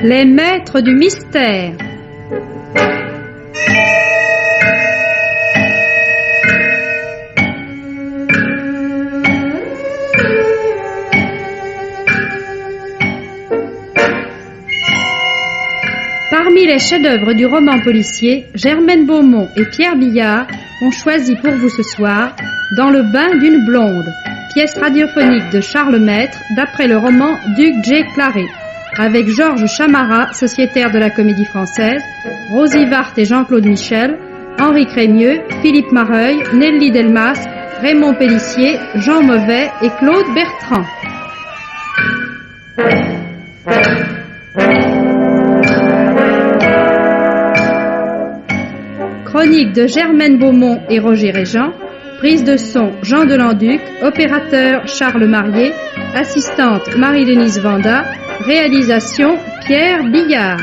Les maîtres du mystère. Parmi les chefs-d'œuvre du roman policier, Germaine Beaumont et Pierre Billard ont choisi pour vous ce soir Dans le bain d'une blonde, pièce radiophonique de Charles Maître d'après le roman d'Hugh J. Claret, avec Georges Chamara, sociétaire de la Comédie Française, Rosie Vart et Jean-Claude Michel, Henri Crémieux, Philippe Mareuil, Nelly Delmas, Raymond Pellissier, Jean Mauvais et Claude Bertrand. Chronique de Germaine Beaumont et Roger Régent, prise de son Jean Delanduc, opérateur Charles Marier, assistante Marie-Denise Vanda, réalisation Pierre Billard.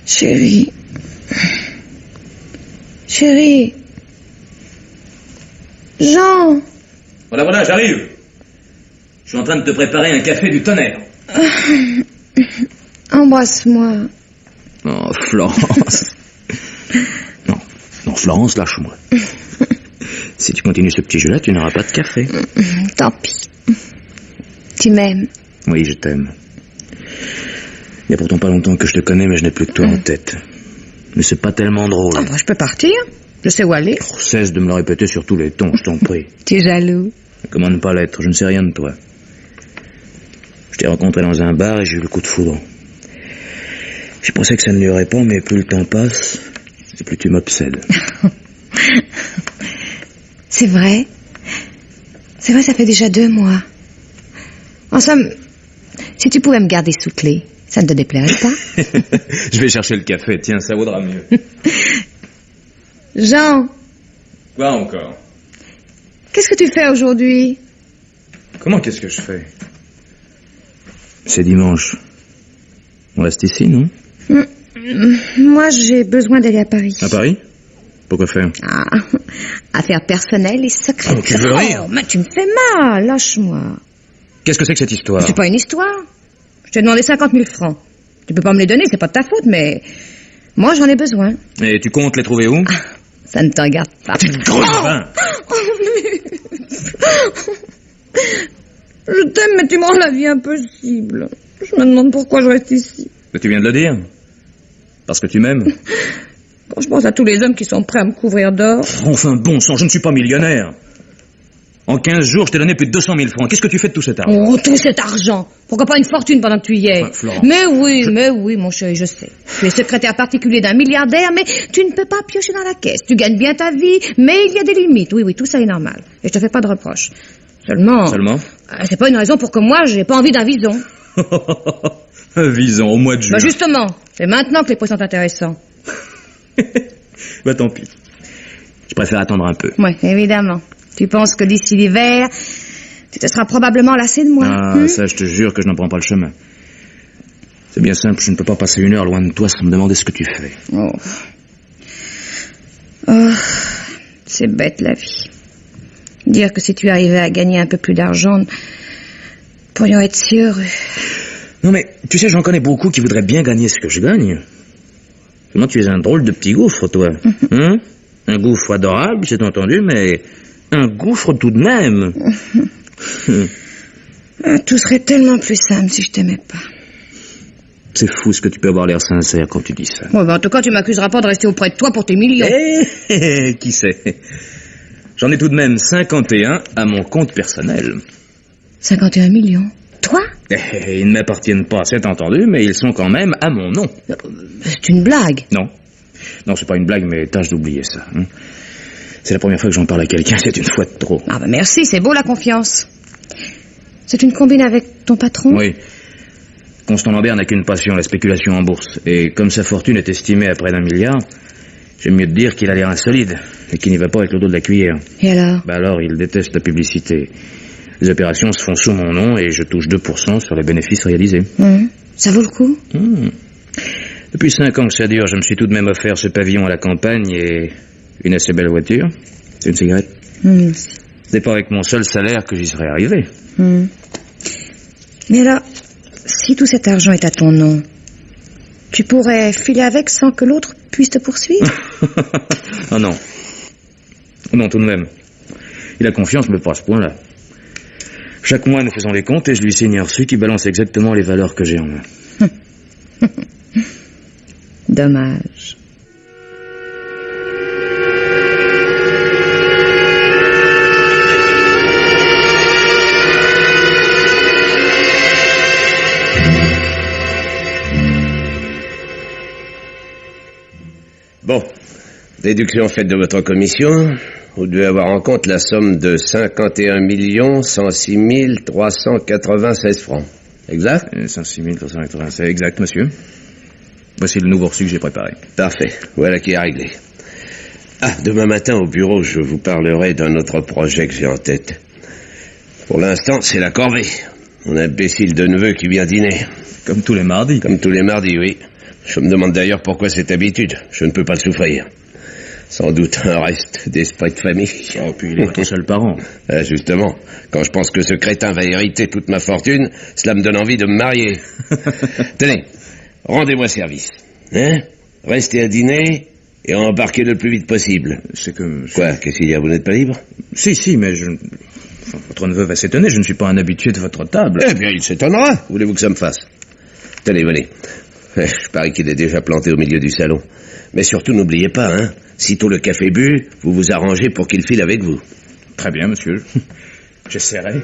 Chérie. Chérie. Jean. Voilà, j'arrive. Je suis en train de te préparer un café du tonnerre. Embrasse-moi. Oh, Florence. Non, Florence, lâche-moi. Si tu continues ce petit jeu-là, tu n'auras pas de café. Tant pis. Tu m'aimes? Oui, je t'aime. Il n'y a pourtant pas longtemps que je te connais, mais je n'ai plus que toi en tête. Mais c'est pas tellement drôle. Ah bah, je peux partir. Je sais où aller. Oh, cesse de me le répéter sur tous les tons, je t'en prie. Tu es jaloux? Comment ne pas l'être? Je ne sais rien de toi. Je t'ai rencontré dans un bar et j'ai eu le coup de foudre. Je pensais que ça ne durerait pas, mais plus le temps passe, et plus tu m'obsèdes. C'est vrai, ça fait déjà 2 mois. En somme, si tu pouvais me garder sous clé, ça ne te déplairait pas? Je vais chercher le café, tiens, ça vaudra mieux. Jean. Quoi encore? Qu'est-ce que tu fais aujourd'hui? Comment qu'est-ce que je fais? C'est dimanche. On reste ici, non? Moi, j'ai besoin d'aller à Paris. À Paris? Pourquoi faire? Affaires personnelles et secrètes. Oh, tu veux rire? Mais tu me fais mal, lâche-moi. Qu'est-ce que c'est que cette histoire? C'est pas une histoire. Je t'ai demandé 50 000 francs. Tu peux pas me les donner, c'est pas de ta faute, mais moi, j'en ai besoin. Et tu comptes les trouver où? Ça ne te regarde pas. Tu te creves. Je t'aime, mais tu me rends la vie impossible. Je me demande pourquoi je reste ici. Mais tu viens de le dire. Parce que tu m'aimes. Quand je pense à tous les hommes qui sont prêts à me couvrir d'or... Enfin, bon sang, je ne suis pas millionnaire. En 15 jours, je t'ai donné plus de 200 000 francs. Qu'est-ce que tu fais de tout cet argent? Oh, tout cet argent! Pourquoi pas une fortune pendant que tu y es? Florence. Mais oui, mon chéri, je sais. Tu es secrétaire particulier d'un milliardaire, mais tu ne peux pas piocher dans la caisse. Tu gagnes bien ta vie, mais il y a des limites. Oui, tout ça est normal. Et je te fais pas de reproches. Seulement? C'est pas une raison pour que moi, j'ai pas envie d'un vison. Un vison, au mois de juin. Bah justement, c'est maintenant que les points sont intéressants. Bah tant pis. Je préfère attendre un peu. Oui, évidemment. Tu penses que d'ici l'hiver, tu te seras probablement lassé de moi. Ça, je te jure que je n'en prends pas le chemin. C'est bien simple, je ne peux pas passer 1 heure loin de toi sans me demander ce que tu fais. Oh, c'est bête la vie. Dire que si tu arrivais à gagner un peu plus d'argent, nous pourrions être si heureux. Non mais, tu sais, j'en connais beaucoup qui voudraient bien gagner ce que je gagne. Seulement, tu es un drôle de petit gouffre, toi. Un gouffre adorable, c'est entendu, mais un gouffre tout de même. Tout serait tellement plus simple si je t'aimais pas. C'est fou ce que tu peux avoir l'air sincère quand tu dis ça. Ouais, en tout cas, tu m'accuseras pas de rester auprès de toi pour tes millions. Qui sait? J'en ai tout de même 51 à mon compte personnel. 51 millions? Toi? Ils ne m'appartiennent pas, c'est entendu, mais ils sont quand même à mon nom. C'est une blague. Non, c'est pas une blague, mais tâche d'oublier ça. C'est la première fois que j'en parle à quelqu'un, c'est une fois de trop. Merci, c'est beau la confiance. C'est une combine avec ton patron? Oui. Constant Lambert n'a qu'une passion, la spéculation en bourse. Et comme sa fortune est estimée à près d'1 milliard, J'aime mieux te dire qu'il a l'air insolide et qu'il n'y va pas avec le dos de la cuillère. Et alors? Alors, il déteste la publicité. Les opérations se font sous mon nom et je touche 2% sur les bénéfices réalisés. Ça vaut le coup? Depuis 5 ans que ça dure, je me suis tout de même offert ce pavillon à la campagne et une assez belle voiture. C'est une cigarette. C'est pas avec mon seul salaire que j'y serais arrivé. Mais alors, si tout cet argent est à ton nom, tu pourrais filer avec sans que l'autre puisse te poursuivre? Oh non. Non, tout de même. Il a confiance, mais pas à ce point-là. Chaque mois, nous faisons les comptes et je lui signe un reçu qui balance exactement les valeurs que j'ai en main. Dommage. Bon, déduction faite de votre commission, vous devez avoir en compte la somme de 51 106 396 francs. Exact? 106 396, exact, monsieur. Voici le nouveau reçu que j'ai préparé. Parfait, voilà qui est réglé. Ah, demain matin au bureau, je vous parlerai d'un autre projet que j'ai en tête. Pour l'instant, c'est la corvée. Mon imbécile de neveu qui vient dîner. Comme tous les mardis. Comme tous les mardis, oui. Je me demande d'ailleurs pourquoi cette habitude. Je ne peux pas le souffrir. Sans doute un reste d'esprit de famille. Oh, puis il est ton seul parent. Ah, justement, quand je pense que ce crétin va hériter toute ma fortune, cela me donne envie de me marier. Tenez, rendez-moi service. Hein? Restez à dîner et embarquez le plus vite possible. C'est que... Quoi? Qu'est-ce qu'il y a? Vous n'êtes pas libre? Si, mais je... Enfin, votre neveu va s'étonner, je ne suis pas un habitué de votre table. Eh bien, il s'étonnera. Voulez-vous que ça me fasse? Tenez, venez. Je parie qu'il est déjà planté au milieu du salon. Mais surtout, n'oubliez pas, hein, sitôt le café bu, vous vous arrangez pour qu'il file avec vous. Très bien, monsieur. J'essaierai.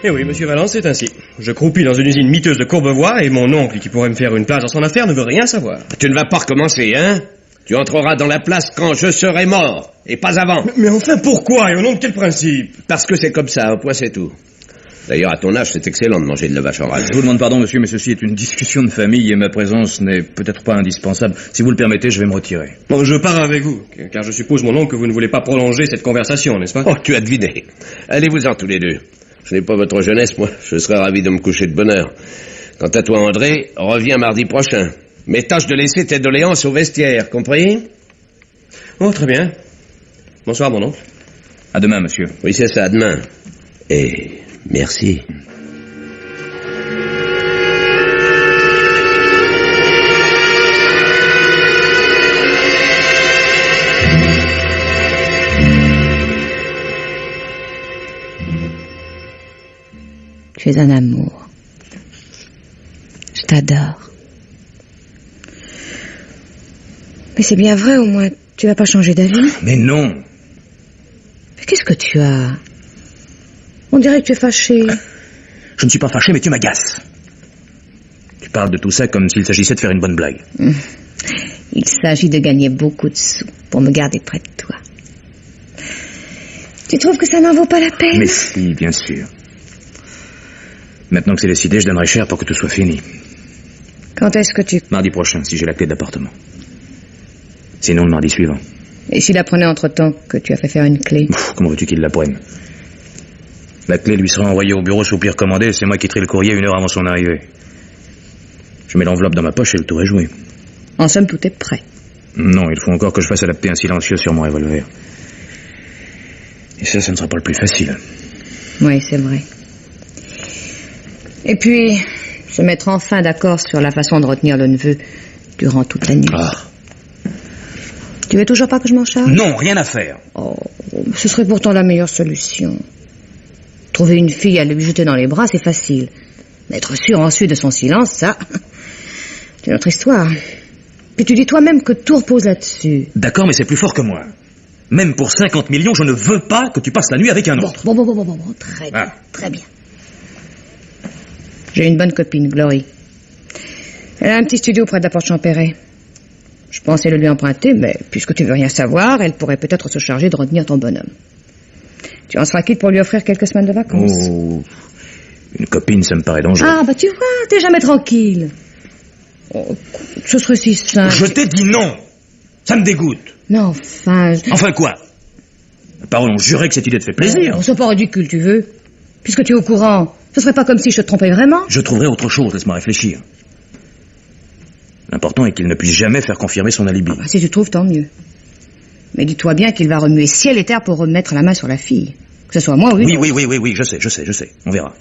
Eh oui, monsieur Valence, c'est ainsi. Je croupis dans une usine miteuse de Courbevoie et mon oncle, qui pourrait me faire une place dans son affaire, ne veut rien savoir. Tu ne vas pas recommencer, hein? Tu entreras dans la place quand je serai mort, et pas avant. Mais enfin, pourquoi? Et au nom de quel principe? Parce que c'est comme ça, un point c'est tout. D'ailleurs, à ton âge, c'est excellent de manger de la vache orale. Je vous demande pardon, monsieur, mais ceci est une discussion de famille et ma présence n'est peut-être pas indispensable. Si vous le permettez, je vais me retirer. Bon, je pars avec vous, car je suppose, mon oncle, que vous ne voulez pas prolonger cette conversation, n'est-ce pas? Oh, tu as deviné. Allez-vous-en tous les deux. Je n'ai pas votre jeunesse, moi. Je serais ravi de me coucher de bonne heure. Quant à toi, André, reviens mardi prochain. Mais tâche de laisser tes doléances au vestiaire, compris? Oh, très bien. Bonsoir, mon oncle. À demain, monsieur. Oui, c'est ça, à demain. Et merci. Tu es un amour. Je t'adore. Mais c'est bien vrai, au moins, tu vas pas changer d'avis. Mais non. Mais qu'est-ce que tu as? On dirait que tu es fâché. Je ne suis pas fâché, mais tu m'agaces. Tu parles de tout ça comme s'il s'agissait de faire une bonne blague. Il s'agit de gagner beaucoup de sous pour me garder près de toi. Tu trouves que ça n'en vaut pas la peine? Mais si, bien sûr. Maintenant que c'est décidé, je donnerai cher pour que tout soit fini. Quand est-ce que tu... Mardi prochain, si j'ai la clé de l'appartement. Sinon, le mardi suivant. Et s'il apprenait entre-temps que tu as fait faire une clé? Comment veux-tu qu'il l'apprenne? La clé lui sera envoyée au bureau sous pli recommandé, c'est moi qui trie le courrier 1 heure avant son arrivée. Je mets l'enveloppe dans ma poche et le tour est joué. En somme, tout est prêt. Non, il faut encore que je fasse adapter un silencieux sur mon revolver. Et ça ne sera pas le plus facile. Oui, c'est vrai. Et puis, se mettre enfin d'accord sur la façon de retenir le neveu durant toute la nuit. Ah. Tu veux toujours pas que je m'en charge? Non, rien à faire. Oh, ce serait pourtant la meilleure solution. Trouver une fille à lui jeter dans les bras, c'est facile. Mais être sûr ensuite de son silence, ça, c'est notre histoire. Puis tu dis toi-même que tout repose là-dessus. D'accord, mais c'est plus fort que moi. Même pour 50 millions, je ne veux pas que tu passes la nuit avec un autre. Bon, très bien, très bien. J'ai une bonne copine, Glory. Elle a un petit studio près de la Porte Champéret. Je pensais le lui emprunter, mais puisque tu veux rien savoir, elle pourrait peut-être se charger de retenir ton bonhomme. Tu en seras quitte pour lui offrir quelques semaines de vacances. Oh, une copine, ça me paraît dangereux. Ah, bah tu vois, t'es jamais tranquille. Oh, ce serait si simple. Je t'ai dit non. Ça me dégoûte. Mais enfin... Enfin quoi? Mes parents ont juré que cette idée te fait plaisir. Oh, c'est pas ridicule, tu veux. Puisque tu es au courant, ce serait pas comme si je te trompais vraiment. Je trouverai autre chose, laisse-moi réfléchir. L'important est qu'il ne puisse jamais faire confirmer son alibi. Ah bah, si tu trouves, tant mieux. Mais dis-toi bien qu'il va remuer ciel et terre pour remettre la main sur la fille. Que ce soit moi ou lui. Oui, je sais. On verra.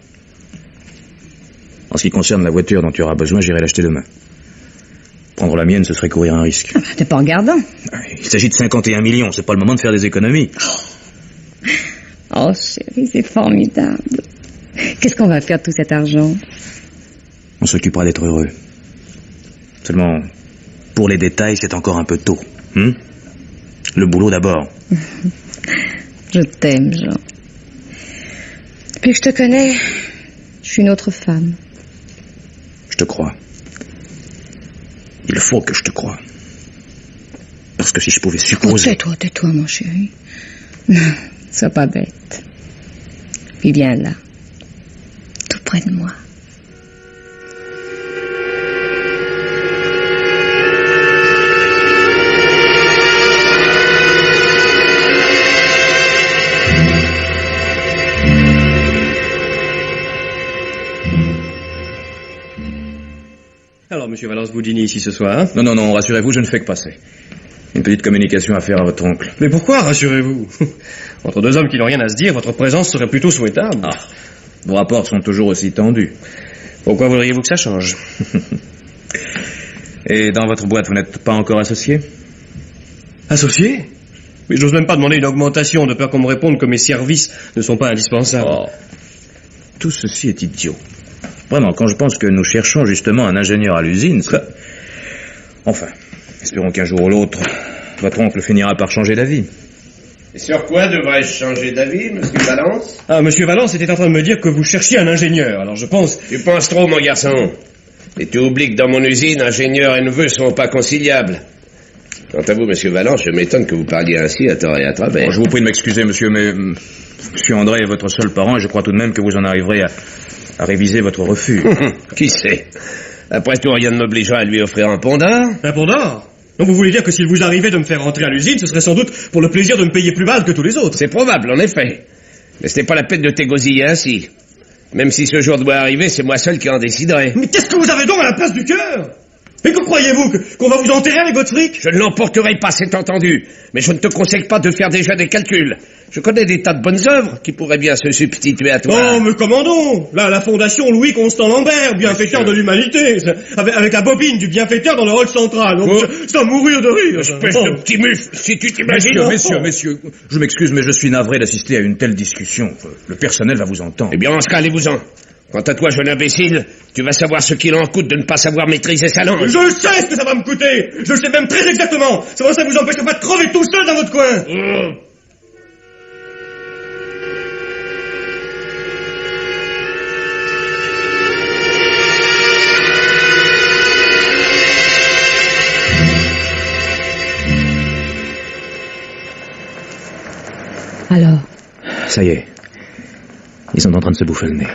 En ce qui concerne la voiture dont tu auras besoin, j'irai l'acheter demain. Prendre la mienne, ce serait courir un risque. Ah bah, t'es pas regardant. Il s'agit de 51 millions, c'est pas le moment de faire des économies. Oh, chérie, c'est formidable. Qu'est-ce qu'on va faire de tout cet argent? On s'occupera d'être heureux. Seulement, pour les détails, c'est encore un peu tôt. Le boulot d'abord. Je t'aime, Jean. Depuis que je te connais, je suis une autre femme. Je te crois. Il faut que je te croie. Parce que si je pouvais supposer... Oh, tais-toi, mon chéri. Non, sois pas bête. Puis viens là, tout près de moi. Alors, monsieur Valence, vous dînez ici ce soir, hein? Non, rassurez-vous, je ne fais que passer. Une petite communication à faire à votre oncle. Mais pourquoi, rassurez-vous? Entre deux hommes qui n'ont rien à se dire, votre présence serait plutôt souhaitable. Ah, vos rapports sont toujours aussi tendus. Pourquoi voudriez-vous que ça change? Et dans votre boîte, vous n'êtes pas encore associé? Associé? Mais j'ose même pas demander une augmentation de peur qu'on me réponde que mes services ne sont pas indispensables. Oh. Tout ceci est idiot. Vraiment, quand je pense que nous cherchons justement un ingénieur à l'usine, ça... Enfin, espérons qu'un jour ou l'autre, votre oncle finira par changer d'avis. Et sur quoi devrais-je changer d'avis, monsieur Valence? Ah, monsieur Valence était en train de me dire que vous cherchiez un ingénieur, alors je pense... Tu penses trop, mon garçon. Et tu oublies que dans mon usine, ingénieur et neveu sont pas conciliables. Quant à vous, monsieur Valence, je m'étonne que vous parliez ainsi à tort et à travers. Bon, je vous prie de m'excuser, monsieur, mais... Monsieur André est votre seul parent et je crois tout de même que vous en arriverez à réviser votre refus. Qui sait? Après tout, rien ne m'obligerait à lui offrir un pont d'or. Un pont d'or? Donc vous voulez dire que s'il vous arrivait de me faire rentrer à l'usine, ce serait sans doute pour le plaisir de me payer plus mal que tous les autres? C'est probable, en effet. Mais ce n'est pas la peine de t'égosiller ainsi. Même si ce jour doit arriver, c'est moi seul qui en déciderai. Mais qu'est-ce que vous avez donc à la place du cœur? Et que croyez-vous qu'on va vous enterrer avec votre fric? Je ne l'emporterai pas, c'est entendu. Mais je ne te conseille pas de faire déjà des calculs. Je connais des tas de bonnes œuvres qui pourraient bien se substituer à toi. Oh, mais commandons! Là, la fondation Louis-Constant Lambert, bienfaiteur de l'humanité, avec la bobine du bienfaiteur dans le hall central. Donc, ça mourir de rire. Espèce de petit mufle, si tu t'imagines... Messieurs, je m'excuse, mais je suis navré d'assister à une telle discussion. Le personnel va vous entendre. Eh bien, en ce cas, allez-vous-en. Quant à toi, jeune imbécile, tu vas savoir ce qu'il en coûte de ne pas savoir maîtriser sa langue. Je sais ce que ça va me coûter. Je le sais même très exactement. Ça vous empêchera pas de crever tout seul dans votre coin. Alors? Ça y est. Ils sont en train de se bouffer le nez.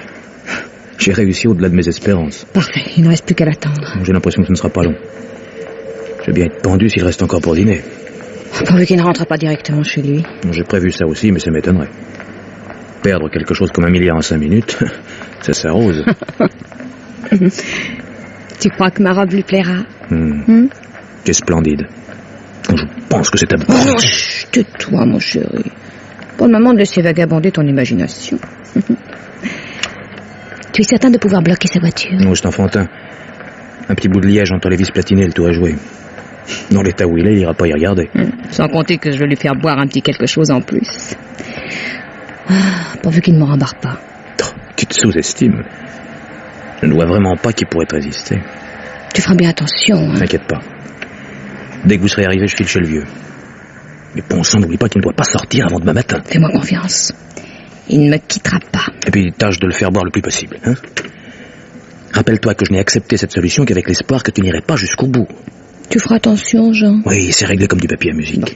J'ai réussi au-delà de mes espérances. Parfait, il ne reste plus qu'à l'attendre. J'ai l'impression que ce ne sera pas long. Je vais bien être pendu s'il reste encore pour dîner. Pourvu qu'il ne rentre pas directement chez lui. J'ai prévu ça aussi, mais ça m'étonnerait. Perdre quelque chose comme 1 milliard en 5 minutes, ça s'arrose. Tu crois que ma robe lui plaira? C'est splendide. Je pense que c'est abordé. Oh, chut, tais-toi, mon chéri. Pour le moment, de laisser vagabonder ton imagination. Tu es certain de pouvoir bloquer sa voiture? Non, c'est enfantin. Un petit bout de liège entre les vis platinées et le tour est joué. Dans l'état où il est, il ira pas y regarder. Sans compter que je vais lui faire boire un petit quelque chose en plus. Pourvu qu'il ne me rembarre pas. Oh, tu te sous-estimes. Je ne vois vraiment pas qui pourrait te résister. Tu feras bien attention. Hein. T'inquiète pas. Dès que vous serez arrivé, je file chez le vieux. Mais bon sang, n'oublie pas qu'il ne doit pas sortir avant demain matin. Fais-moi confiance. Il ne me quittera pas. Et puis, tâche de le faire boire le plus possible, hein. Rappelle-toi que je n'ai accepté cette solution qu'avec l'espoir que tu n'irais pas jusqu'au bout. Tu feras attention, Jean. Oui, c'est réglé comme du papier à musique. Bon.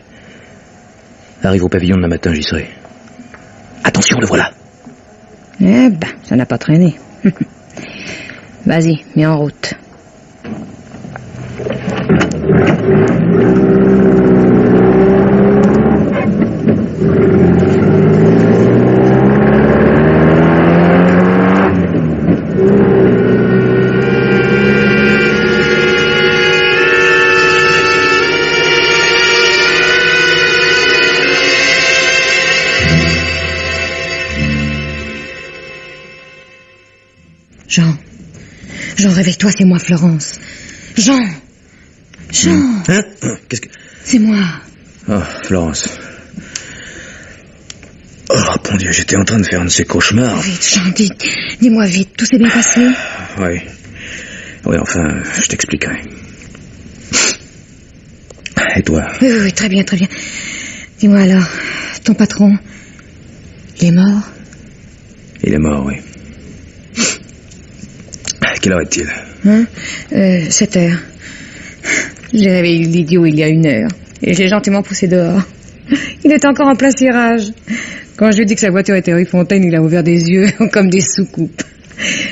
Arrive au pavillon demain matin, j'y serai. Attention, le voilà. Eh ben, ça n'a pas traîné. Vas-y, mets en route. Jean, réveille-toi, c'est moi, Florence. Jean. Hein? Qu'est-ce que... C'est moi. Oh, Florence. Oh, bon Dieu, j'étais en train de faire un de ces cauchemars. Vite, Jean, dis-moi vite, tout s'est bien passé? Oui. Oui, enfin, je t'expliquerai. Et toi? Oui, très bien. Dis-moi alors, ton patron, il est mort? Il est mort, oui. Quelle heure est-il? 7 heures. J'ai réveillé l'idiot il y a 1 heure. Et j'ai gentiment poussé dehors. Il était encore en plein cirage. Quand je lui ai dit que sa voiture était rue Fontaine, il a ouvert des yeux comme des soucoupes.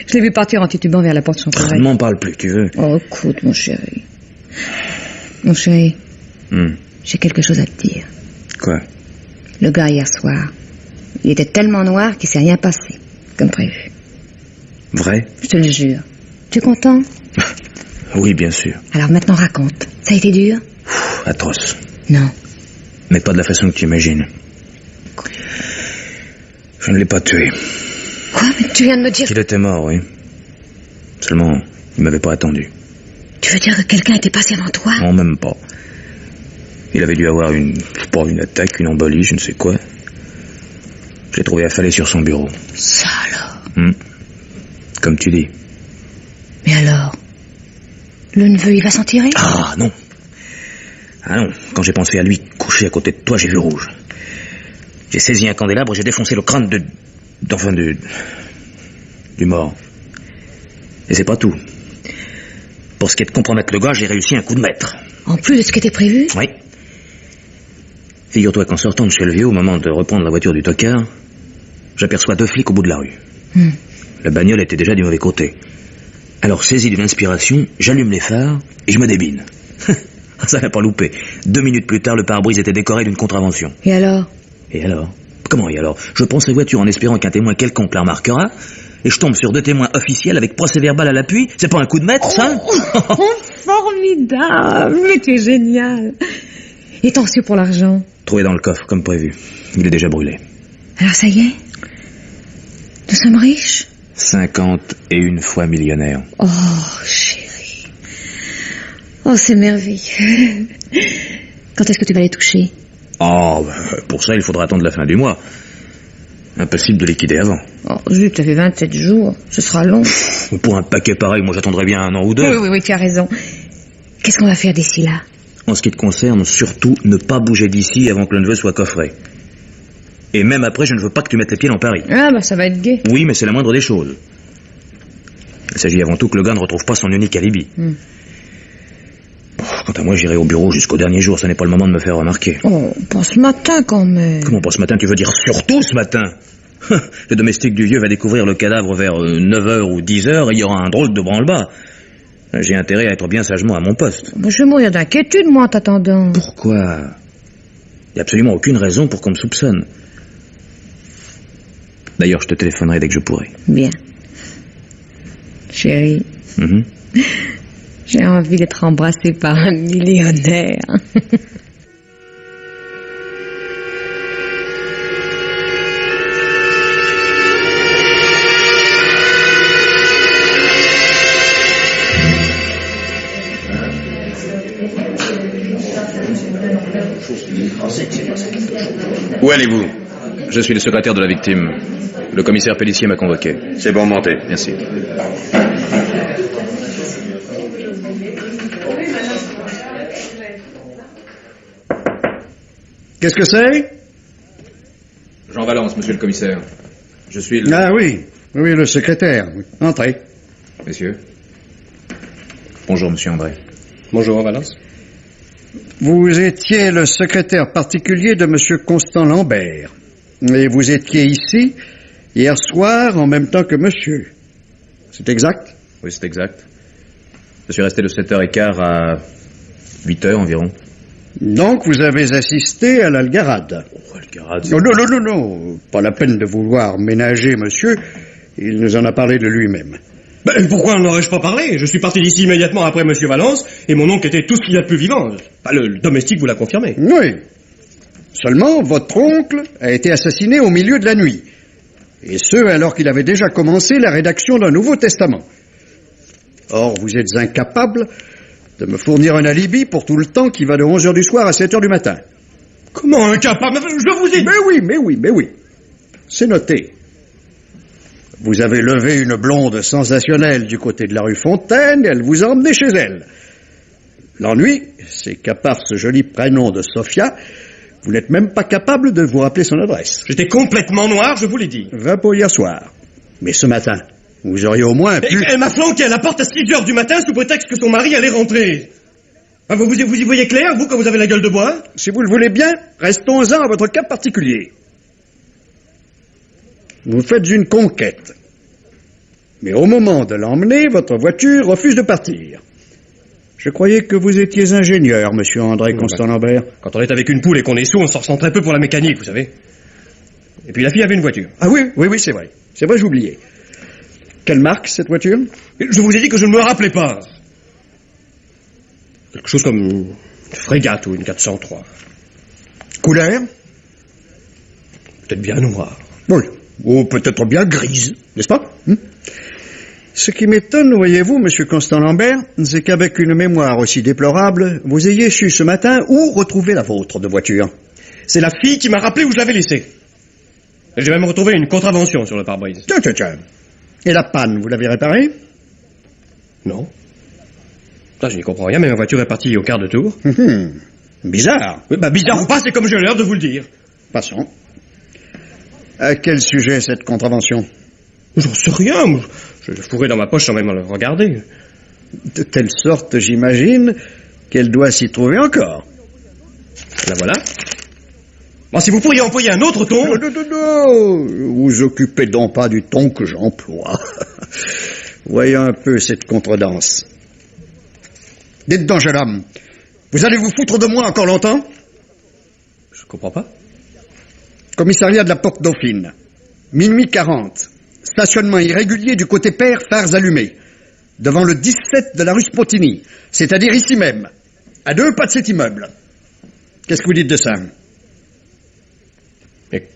Je l'ai vu partir en titubant vers la porte Champéret. Ne m'en parle plus, tu veux? Oh, écoute, mon chéri. Mon chéri, j'ai quelque chose à te dire. Quoi? Le gars, hier soir, il était tellement noir qu'il s'est rien passé, comme prévu. Vrai? Je te le jure. Tu es content? Oui, bien sûr. Alors maintenant, raconte. Ça a été dur? Atroce. Non. Mais pas de la façon que tu imagines. Je ne l'ai pas tué. Quoi? Mais tu viens de me dire... Il était mort, oui. Seulement, il m'avait pas attendu. Tu veux dire que quelqu'un était passé avant toi? Non, même pas. Il avait dû avoir une attaque, une embolie, je ne sais quoi. Je l'ai trouvé affalé sur son bureau. Ça alors? Comme tu dis. Mais alors? Le neveu, il va s'en tirer? Ah non. Ah non, quand j'ai pensé à lui couché à côté de toi, j'ai vu rouge. J'ai saisi un candélabre et j'ai défoncé le crâne du mort. Et c'est pas tout. Pour ce qui est de compromettre le gars, j'ai réussi un coup de maître. En plus de ce qui était prévu? Oui. Figure-toi qu'en sortant de chez le vieux, au moment de reprendre la voiture du tocard, j'aperçois 2 flics au bout de la rue. La bagnole était déjà du mauvais côté. Alors, saisi d'une inspiration, j'allume les phares et je me débine. Ça n'a pas loupé. 2 minutes plus tard, le pare-brise était décoré d'une contravention. Et alors? Et alors? Comment et alors? Je prends cette voiture en espérant qu'un témoin quelconque la remarquera, et je tombe sur 2 témoins officiels avec procès-verbal à l'appui. C'est pas un coup de maître, ça? Formidable! Mais tu es génial! Et t'en sûr pour l'argent? Trouvé dans le coffre, comme prévu. Il est déjà brûlé. Alors ça y est? Nous sommes riches? 51 fois millionnaire. Oh, chérie. Oh, c'est merveilleux. Quand est-ce que tu vas les toucher? Oh, pour ça, il faudra attendre la fin du mois. Impossible de liquider avant. Oh, zut, ça fait 27 jours. Ce sera long. Pour un paquet pareil, moi j'attendrai bien 1 an ou 2. Oui, tu as raison. Qu'est-ce qu'on va faire d'ici là? En ce qui te concerne, surtout, ne pas bouger d'ici avant que le neveu soit coffré. Et même après, je ne veux pas que tu mettes les pieds dans Paris. Ah, bah ça va être gai. Oui, mais c'est la moindre des choses. Il s'agit avant tout que le gars ne retrouve pas son unique alibi. Quant à moi, j'irai au bureau jusqu'au dernier jour. Ce n'est pas le moment de me faire remarquer. Oh, pas ce matin quand même. Comment pas ce matin? Tu veux dire surtout ce matin? Le domestique du vieux va découvrir le cadavre vers 9h ou 10h et il y aura un drôle de branle-bas. J'ai intérêt à être bien sagement à mon poste. Je vais mourir d'inquiétude, moi, en t'attendant. Pourquoi? Il n'y a absolument aucune raison pour qu'on me soupçonne. D'ailleurs, je te téléphonerai dès que je pourrai. Bien. Chérie, j'ai envie d'être embrassée par un millionnaire. Où allez-vous? Je suis le secrétaire de la victime. Le commissaire Pellissier m'a convoqué. C'est bon, montez. Merci. Qu'est-ce que c'est? Jean Valence, monsieur le commissaire. Je suis le... Ah oui, le secrétaire. Entrez. Messieurs. Bonjour, monsieur André. Bonjour, Valence. Vous étiez le secrétaire particulier de M. Constant Lambert. Et vous étiez ici, hier soir, en même temps que monsieur. C'est exact? Oui, c'est exact. Je suis resté de 7h15 à 8h environ. Donc, vous avez assisté à l'algarade. Oh, algarade. Non. Pas la peine de vouloir ménager monsieur. Il nous en a parlé de lui-même. Ben, pourquoi n'aurais-je pas parlé? Je suis parti d'ici immédiatement après monsieur Valence, et mon oncle était tout ce qu'il y a de plus vivant. Le domestique vous l'a confirmé. Oui. Seulement, votre oncle a été assassiné au milieu de la nuit. Et ce, alors qu'il avait déjà commencé la rédaction d'un Nouveau Testament. Or, vous êtes incapable de me fournir un alibi pour tout le temps qui va de 11h du soir à 7h du matin. Comment incapable? Je vous ai... Mais oui. C'est noté. Vous avez levé une blonde sensationnelle du côté de la rue Fontaine et elle vous a emmené chez elle. L'ennui, c'est qu'à part ce joli prénom de Sophia, vous n'êtes même pas capable de vous rappeler son adresse. J'étais complètement noir, je vous l'ai dit. Va pour hier soir. Mais ce matin, vous auriez au moins pu... Elle m'a flanqué à la porte à 6h du matin sous prétexte que son mari allait rentrer. Ah, vous y voyez clair, vous, quand vous avez la gueule de bois? Si vous le voulez bien, restons-en à votre cas particulier. Vous faites une conquête. Mais au moment de l'emmener, votre voiture refuse de partir. Je croyais que vous étiez ingénieur, monsieur André Constant Lambert. Quand on est avec une poule et qu'on est sous, on s'en ressent très peu pour la mécanique, vous savez. Et puis la fille avait une voiture. Ah oui, c'est vrai. C'est vrai, j'oubliais. Quelle marque, cette voiture? Je vous ai dit que je ne me rappelais pas. Quelque chose comme une frégate ou une 403. Couleur? Peut-être bien noire. Oui, ou peut-être bien grise, n'est-ce pas? Ce qui m'étonne, voyez-vous, monsieur Constant Lambert, c'est qu'avec une mémoire aussi déplorable, vous ayez su ce matin où retrouver la vôtre de voiture. C'est la fille qui m'a rappelé où je l'avais laissée. J'ai même retrouvé une contravention sur le pare-brise. Tiens. Et la panne, vous l'avez réparée? Non. Ça, je n'y comprends rien, mais ma voiture est partie au quart de tour. Bizarre. Oui, bizarre ou pas, c'est comme j'ai l'air de vous le dire. Passons. À quel sujet cette contravention? J'en sais rien. Je l'ai fourré dans ma poche sans même le regarder. De telle sorte, j'imagine, qu'elle doit s'y trouver encore. La voilà. Bon, si vous pourriez employer un autre ton... Non. Vous occupez donc pas du ton que j'emploie. Voyons un peu cette contredanse. Dites donc, jeune homme, vous allez vous foutre de moi encore longtemps? Je comprends pas. Commissariat de la Porte Dauphine. Minuit 40. Stationnement irrégulier du côté père, phares allumés. Devant le 17 de la rue Spontini. C'est-à-dire ici même. À 2 pas de cet immeuble. Qu'est-ce que vous dites de ça? Mais...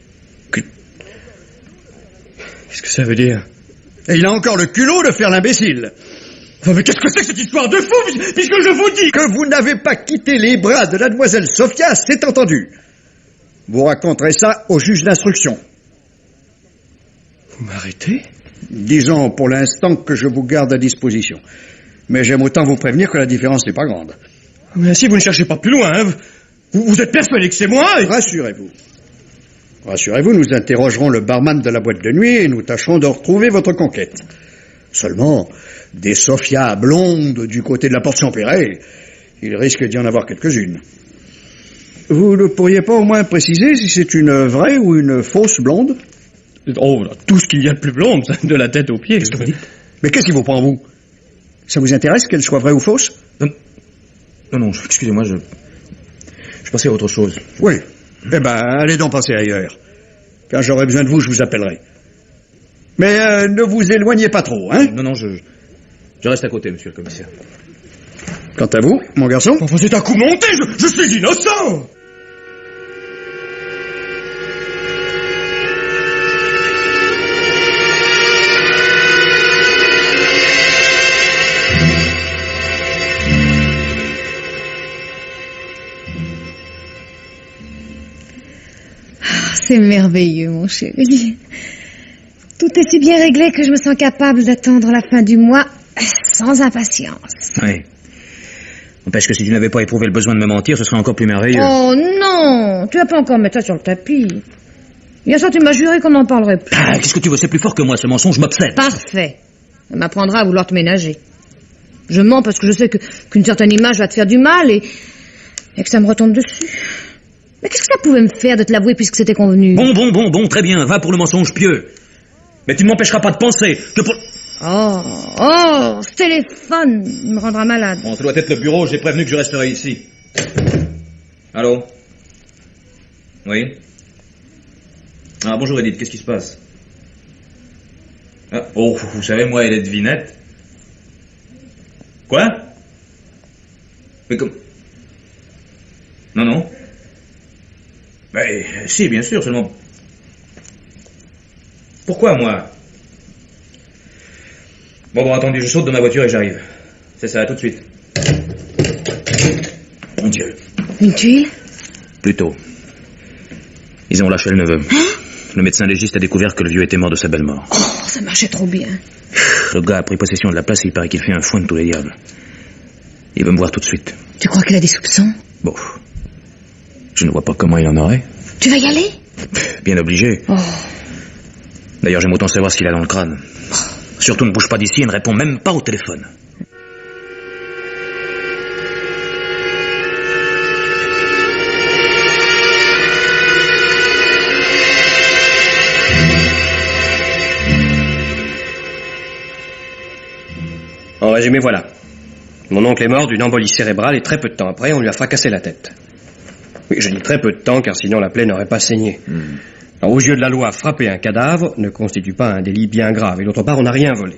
Qu'est-ce que ça veut dire? Et il a encore le culot de faire l'imbécile. Enfin, mais qu'est-ce que c'est que cette histoire de fou, puisque je vous dis... Que vous n'avez pas quitté les bras de mademoiselle Sophia, c'est entendu. Vous raconterez ça au juge d'instruction. Vous m'arrêtez? Disons pour l'instant que je vous garde à disposition. Mais j'aime autant vous prévenir que la différence n'est pas grande. Mais si vous ne cherchez pas plus loin, hein, vous êtes persuadé que c'est moi et... Rassurez-vous. Rassurez-vous, nous interrogerons le barman de la boîte de nuit et nous tâcherons de retrouver votre conquête. Seulement, des Sophia blondes du côté de la porte Champéret, il risque d'y en avoir quelques-unes. Vous ne pourriez pas au moins préciser si c'est une vraie ou une fausse blonde? Oh, là, tout ce qu'il y a de plus blonde, de la tête aux pieds. Qu'est-ce que vous dites? Mais qu'est-ce qui vous prend, vous? Ça vous intéresse qu'elle soit vraie ou fausse? Non, excusez-moi, je pensais à autre chose. Oui. Eh ben, allez donc passer ailleurs. Quand j'aurai besoin de vous, je vous appellerai. Mais ne vous éloignez pas trop, hein? Non, je reste à côté, monsieur le commissaire. Quant à vous, mon garçon? Enfin, c'est un coup monté, je suis innocent! C'est merveilleux, mon chéri. Tout est si bien réglé que je me sens capable d'attendre la fin du mois sans impatience. Oui. N'empêche que si tu n'avais pas éprouvé le besoin de me mentir, ce serait encore plus merveilleux. Oh non, tu vas pas encore mettre ça sur le tapis. Hier soir, tu m'as juré qu'on n'en parlerait plus. Ah, qu'est-ce que tu veux? C'est plus fort que moi, ce mensonge m'obsède. Parfait. Ça m'apprendra à vouloir te ménager. Je mens parce que je sais qu'une certaine image va te faire du mal et Et que ça me retombe dessus. Mais qu'est-ce que ça pouvait me faire de te l'avouer puisque c'était convenu? Bon, très bien, va pour le mensonge pieux. Mais tu ne m'empêcheras pas de penser que pour... Ce téléphone me rendra malade. Bon, ça doit être le bureau, j'ai prévenu que je resterai ici. Allô? Oui? Ah, bonjour Edith, qu'est-ce qui se passe? Ah, oh, vous savez, moi et les devinettes. Quoi? Mais comme... Non. Mais si, bien sûr, seulement... Pourquoi, moi? Bon, attendez, je saute de ma voiture et j'arrive. C'est ça, tout de suite. Mon Dieu. Une tuile? Plutôt. Ils ont lâché le neveu. Le médecin légiste a découvert que le vieux était mort de sa belle mort. Oh, ça marchait trop bien. Le gars a pris possession de la place et il paraît qu'il fait un foin de tous les diables. Il veut me voir tout de suite. Tu crois qu'il a des soupçons? Bon. Je ne vois pas comment il en aurait. Tu vas y aller? Bien obligé. Oh. D'ailleurs, j'aime autant savoir ce qu'il a dans le crâne. Surtout ne bouge pas d'ici et ne réponds même pas au téléphone. En résumé, voilà. Mon oncle est mort d'une embolie cérébrale et très peu de temps après, on lui a fracassé la tête. Oui, je dis très peu de temps, car sinon la plaie n'aurait pas saigné. Alors, aux yeux de la loi, frapper un cadavre ne constitue pas un délit bien grave, et d'autre part, on n'a rien volé.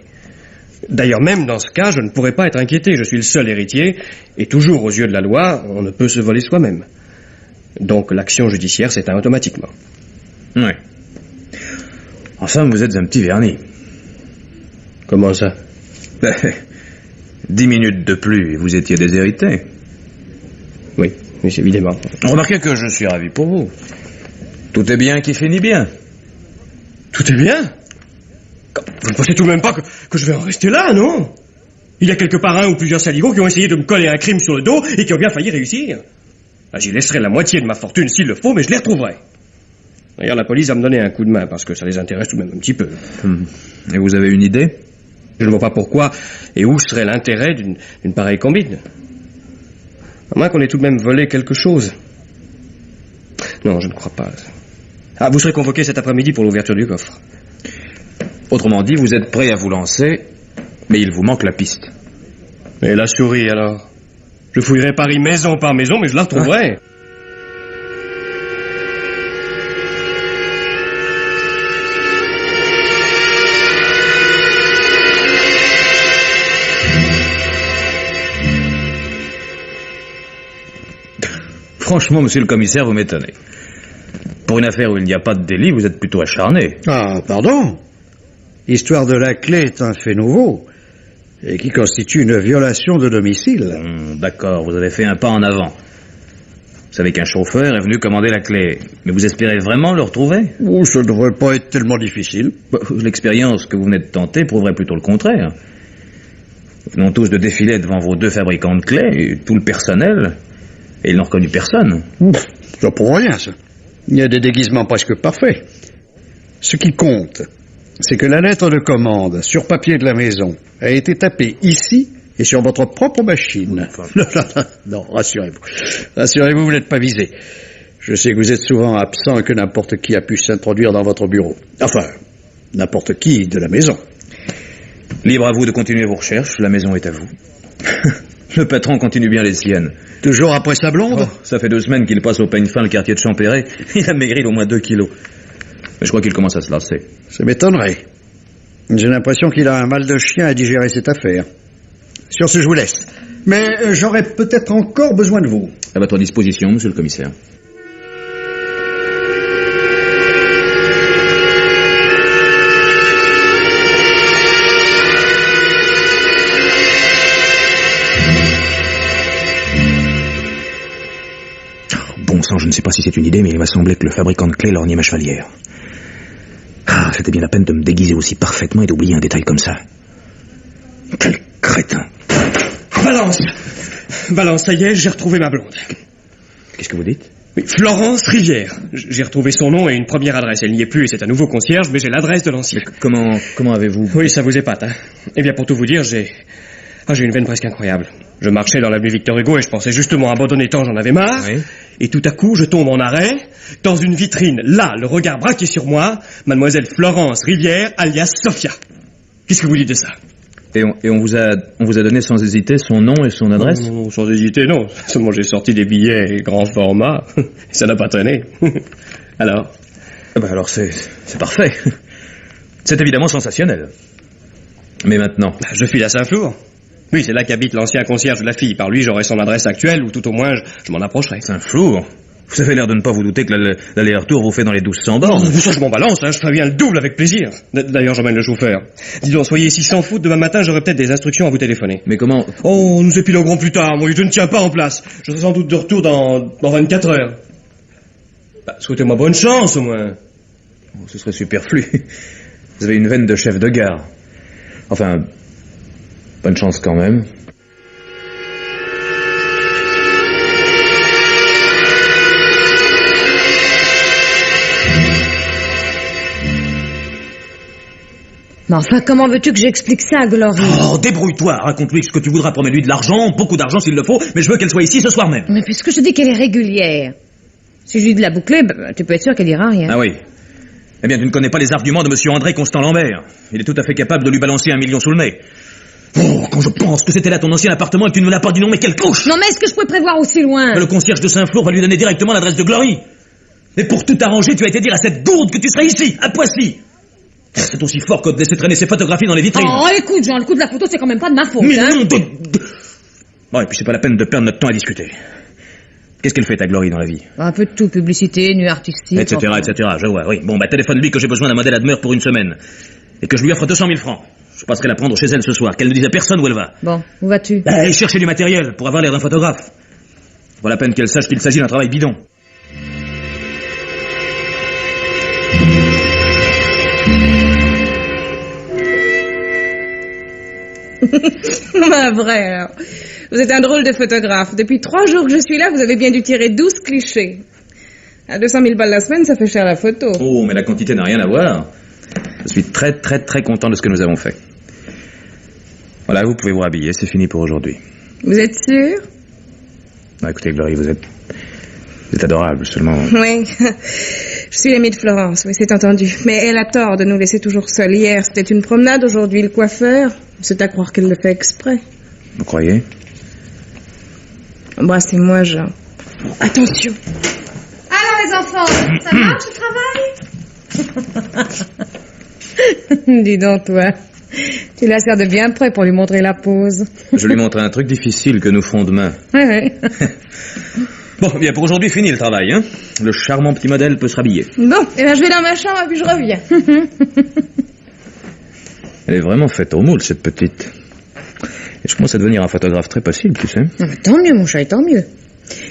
D'ailleurs, même dans ce cas, je ne pourrais pas être inquiété, je suis le seul héritier, et toujours aux yeux de la loi, on ne peut se voler soi-même. Donc l'action judiciaire s'éteint automatiquement. Ouais. En somme, vous êtes un petit vernis. Comment ça? 10 minutes de plus et vous étiez déshérité. Oui, évidemment. Remarquez que je suis ravi pour vous. Tout est bien qui finit bien. Tout est bien? Vous ne pensez tout de même pas que je vais en rester là, non? Il y a quelque part un ou plusieurs saligots qui ont essayé de me coller un crime sur le dos et qui ont bien failli réussir. J'y laisserai la moitié de ma fortune s'il le faut, mais je les retrouverai. D'ailleurs, la police va me donner un coup de main parce que ça les intéresse tout de même un petit peu. Et vous avez une idée? Je ne vois pas pourquoi et où serait l'intérêt d'une pareille combine. À moins qu'on ait tout de même volé quelque chose. Non, je ne crois pas. Ah, vous serez convoqué cet après-midi pour l'ouverture du coffre. Autrement dit, vous êtes prêt à vous lancer, mais il vous manque la piste. Et la souris, alors? Je fouillerai Paris maison par maison, mais je la retrouverai. Franchement, monsieur le commissaire, vous m'étonnez. Pour une affaire où il n'y a pas de délit, vous êtes plutôt acharné. Ah, pardon. L'histoire de la clé est un fait nouveau, et qui constitue une violation de domicile. D'accord, vous avez fait un pas en avant. Vous savez qu'un chauffeur est venu commander la clé, mais vous espérez vraiment le retrouver? Oh, ça ne devrait pas être tellement difficile. L'expérience que vous venez de tenter prouverait plutôt le contraire. Nous venons tous de défiler devant vos 2 fabricants de clés, et tout le personnel, et ils n'ont reconnu personne. Ça prouve rien, ça. Il y a des déguisements presque parfaits. Ce qui compte, c'est que la lettre de commande sur papier de la maison a été tapée ici et sur votre propre machine. Non, rassurez-vous. Rassurez-vous, vous n'êtes pas visé. Je sais que vous êtes souvent absent et que n'importe qui a pu s'introduire dans votre bureau. Enfin, n'importe qui de la maison. Libre à vous de continuer vos recherches, la maison est à vous. Le patron continue bien les siennes. Toujours après sa blonde? Ça fait 2 semaines qu'il passe au peigne fin le quartier de Champéret. Il a maigri d'au moins 2 kilos. Mais je crois qu'il commence à se lasser. Ça m'étonnerait. J'ai l'impression qu'il a un mal de chien à digérer cette affaire. Sur ce, je vous laisse. Mais j'aurais peut-être encore besoin de vous. À votre disposition, monsieur le commissaire. Bon sang, je ne sais pas si c'est une idée, mais il m'a semblé que le fabricant de clés lorgnait ma chevalière. Ah, c'était bien la peine de me déguiser aussi parfaitement et d'oublier un détail comme ça. Quel crétin! Valence, ça y est, j'ai retrouvé ma blonde. Qu'est-ce que vous dites? Oui, Florence Rivière. J'ai retrouvé son nom et une première adresse. Elle n'y est plus et c'est un nouveau concierge, mais j'ai l'adresse de l'ancien. Comment avez-vous... Oui, ça vous épate, hein. Eh bien, pour tout vous dire, j'ai une veine presque incroyable. Je marchais dans l'avenue Victor Hugo et je pensais justement abandonner tant j'en avais marre. Oui. Et tout à coup, je tombe en arrêt. Dans une vitrine, là, le regard braqué sur moi, mademoiselle Florence Rivière, alias Sophia. Qu'est-ce que vous dites de ça? Et on vous a donné sans hésiter son nom et son adresse? Non, sans hésiter, non. Seulement j'ai sorti des billets grand format. Ça n'a pas traîné. Alors? Alors c'est parfait. C'est évidemment sensationnel. Mais maintenant? Je file à Saint-Flour. Oui, c'est là qu'habite l'ancien concierge de la fille. Par lui, j'aurai son adresse actuelle, ou tout au moins, je m'en approcherai. Saint-Flour? Vous avez l'air de ne pas vous douter que l'aller-retour vous fait dans les 1200 bornes. Oh, ça, je m'en balance, hein, je ferai bien le double avec plaisir. D'ailleurs, j'emmène le chauffeur. Dis donc, soyez ici sans faute, demain matin, j'aurai peut-être des instructions à vous téléphoner. Mais comment? Oh, nous épiloguerons plus tard, moi, je ne tiens pas en place. Je serai sans doute de retour dans 24 heures. Bah, souhaitez-moi bonne chance, au moins. Oh, ce serait superflu. Vous avez une veine de chef de gare. Enfin, bonne chance quand même. Mais enfin, comment veux-tu que j'explique ça à Glory? Oh, débrouille-toi, raconte-lui ce que tu voudras, promets-lui de l'argent, beaucoup d'argent s'il le faut, mais je veux qu'elle soit ici ce soir même. Mais puisque je dis qu'elle est régulière, si je lui dis de la boucler, tu peux être sûr qu'elle dira rien. Ah oui. Eh bien, tu ne connais pas les arguments de monsieur André Constant-Lambert. Il est tout à fait capable de lui balancer 1 million sous le nez. Oh, quand je pense que c'était là ton ancien appartement et que tu ne me l'as pas dit, non, mais quelle couche! Non, mais est-ce que je pouvais prévoir aussi loin? Le concierge de Saint-Flour va lui donner directement l'adresse de Glory. Et pour tout arranger, tu as été dire à cette gourde que tu serais ici, à Poissy. C'est aussi fort que de laisser traîner ses photographies dans les vitrines. Oh, écoute, Jean, le coup de la photo, c'est quand même pas de ma faute, Mais hein. non, Bon, et puis c'est pas la peine de perdre notre temps à discuter. Qu'est-ce qu'elle fait, ta Glory, dans la vie? Un peu de tout, publicité, nuit artistique... Etc., je vois, oui. Bon, téléphone-lui que j'ai besoin d'un modèle à demeure pour une semaine. Et que je lui offre 200 000 francs. Je passerai la prendre chez elle ce soir, qu'elle ne dise à personne où elle va. Bon, où vas-tu? Allez chercher du matériel, pour avoir l'air d'un photographe. Pas la peine qu'elle sache qu'il s'agit d'un travail bidon. Bah, vrai, alors. Vous êtes un drôle de photographe. Depuis 3 jours que je suis là, vous avez bien dû tirer 12 clichés. À 200 000 balles la semaine, ça fait cher la photo. Oh, mais la quantité n'a rien à voir. Je suis très, très, très content de ce que nous avons fait. Voilà, vous pouvez vous rhabiller, c'est fini pour aujourd'hui. Vous êtes sûr? Non, écoutez, Glory, vous êtes adorable, seulement... Oui. Je suis l'amie de Florence, oui, c'est entendu. Mais elle a tort de nous laisser toujours seuls. Hier, c'était une promenade, aujourd'hui, le coiffeur. C'est à croire qu'elle le fait exprès. Vous croyez? Embrassez-moi, Jean. Attention. Alors les enfants, ça marche le travail? Dis donc, toi. Tu la sers de bien près pour lui montrer la pose. Je lui montre un truc difficile que nous ferons demain. Oui, oui. Bon, bien, pour aujourd'hui, fini le travail, hein. Le charmant petit modèle peut se rhabiller. Bon, et ben je vais dans ma chambre et puis je reviens. Elle est vraiment faite au moule, cette petite. Et je commence à devenir un photographe très possible, tu sais. Non, mais tant mieux, mon chat, tant mieux.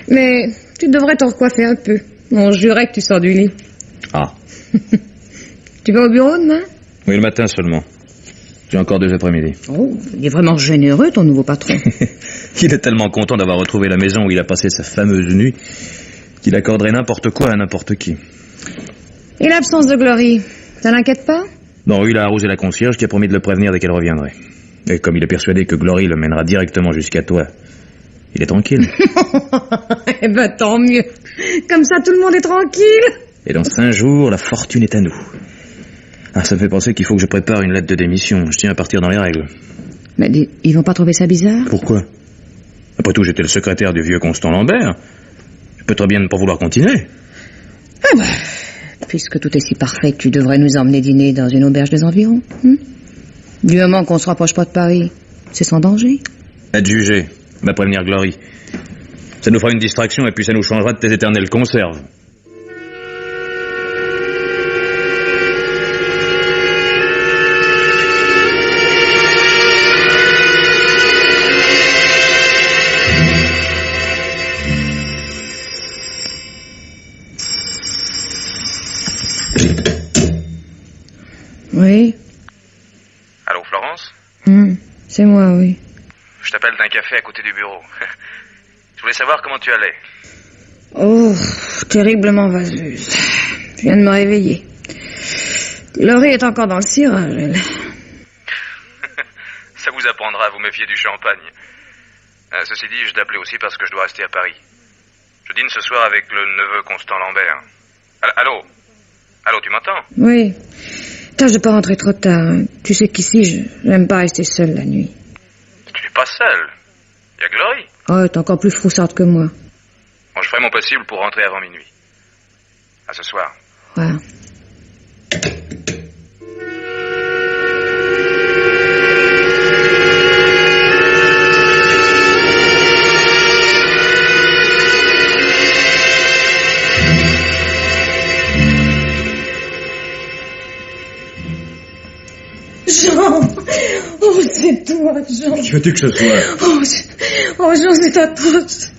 Mais tu devrais t'en recoiffer un peu. On jurait que tu sors du lit. Ah. Tu vas au bureau demain? Oui, le matin seulement. J'ai encore 2 après-midi. Oh, il est vraiment généreux, ton nouveau patron. Il est tellement content d'avoir retrouvé la maison où il a passé sa fameuse nuit qu'il accorderait n'importe quoi à n'importe qui. Et l'absence de Glory, ça l'inquiète pas? Non, il a arrosé la concierge qui a promis de le prévenir dès qu'elle reviendrait. Et comme il est persuadé que Glory le mènera directement jusqu'à toi, il est tranquille. Eh ben, tant mieux. Comme ça, tout le monde est tranquille. Et dans 5 jours, la fortune est à nous. Ah, ça me fait penser qu'il faut que je prépare une lettre de démission. Je tiens à partir dans les règles. Mais ils vont pas trouver ça bizarre? Pourquoi? Après tout, j'étais le secrétaire du vieux Constant Lambert. Je peux très bien ne pas vouloir continuer. Ah bah, puisque tout est si parfait, tu devrais nous emmener dîner dans une auberge des environs. Du moment qu'on se rapproche pas de Paris, c'est sans danger. À te juger, va prévenir Glory. Ça nous fera une distraction et puis ça nous changera de tes éternelles conserves. Oui. Allô, Florence? C'est moi, oui. Je t'appelle d'un café à côté du bureau. Je voulais savoir comment tu allais. Oh, terriblement vaseuse. Je viens de me réveiller. Glory est encore dans le cirage, elle. Ça vous apprendra à vous méfier du champagne. Ceci dit, je t'appelais aussi parce que je dois rester à Paris. Je dîne ce soir avec le neveu Constant Lambert. Allô? Allô, tu m'entends? Oui. Tâche de pas rentrer trop tard. Hein. Tu sais qu'ici, je n'aime pas rester seule la nuit. Tu n'es pas seule. Il y a Glory. Oh, t'es encore plus froussarde que moi. Bon, je ferai mon possible pour rentrer avant minuit. À ce soir. Voilà. Jean! Oh, c'est toi, Jean! Qui veux-tu que ce soit? Oh, Jean, c'est atroce!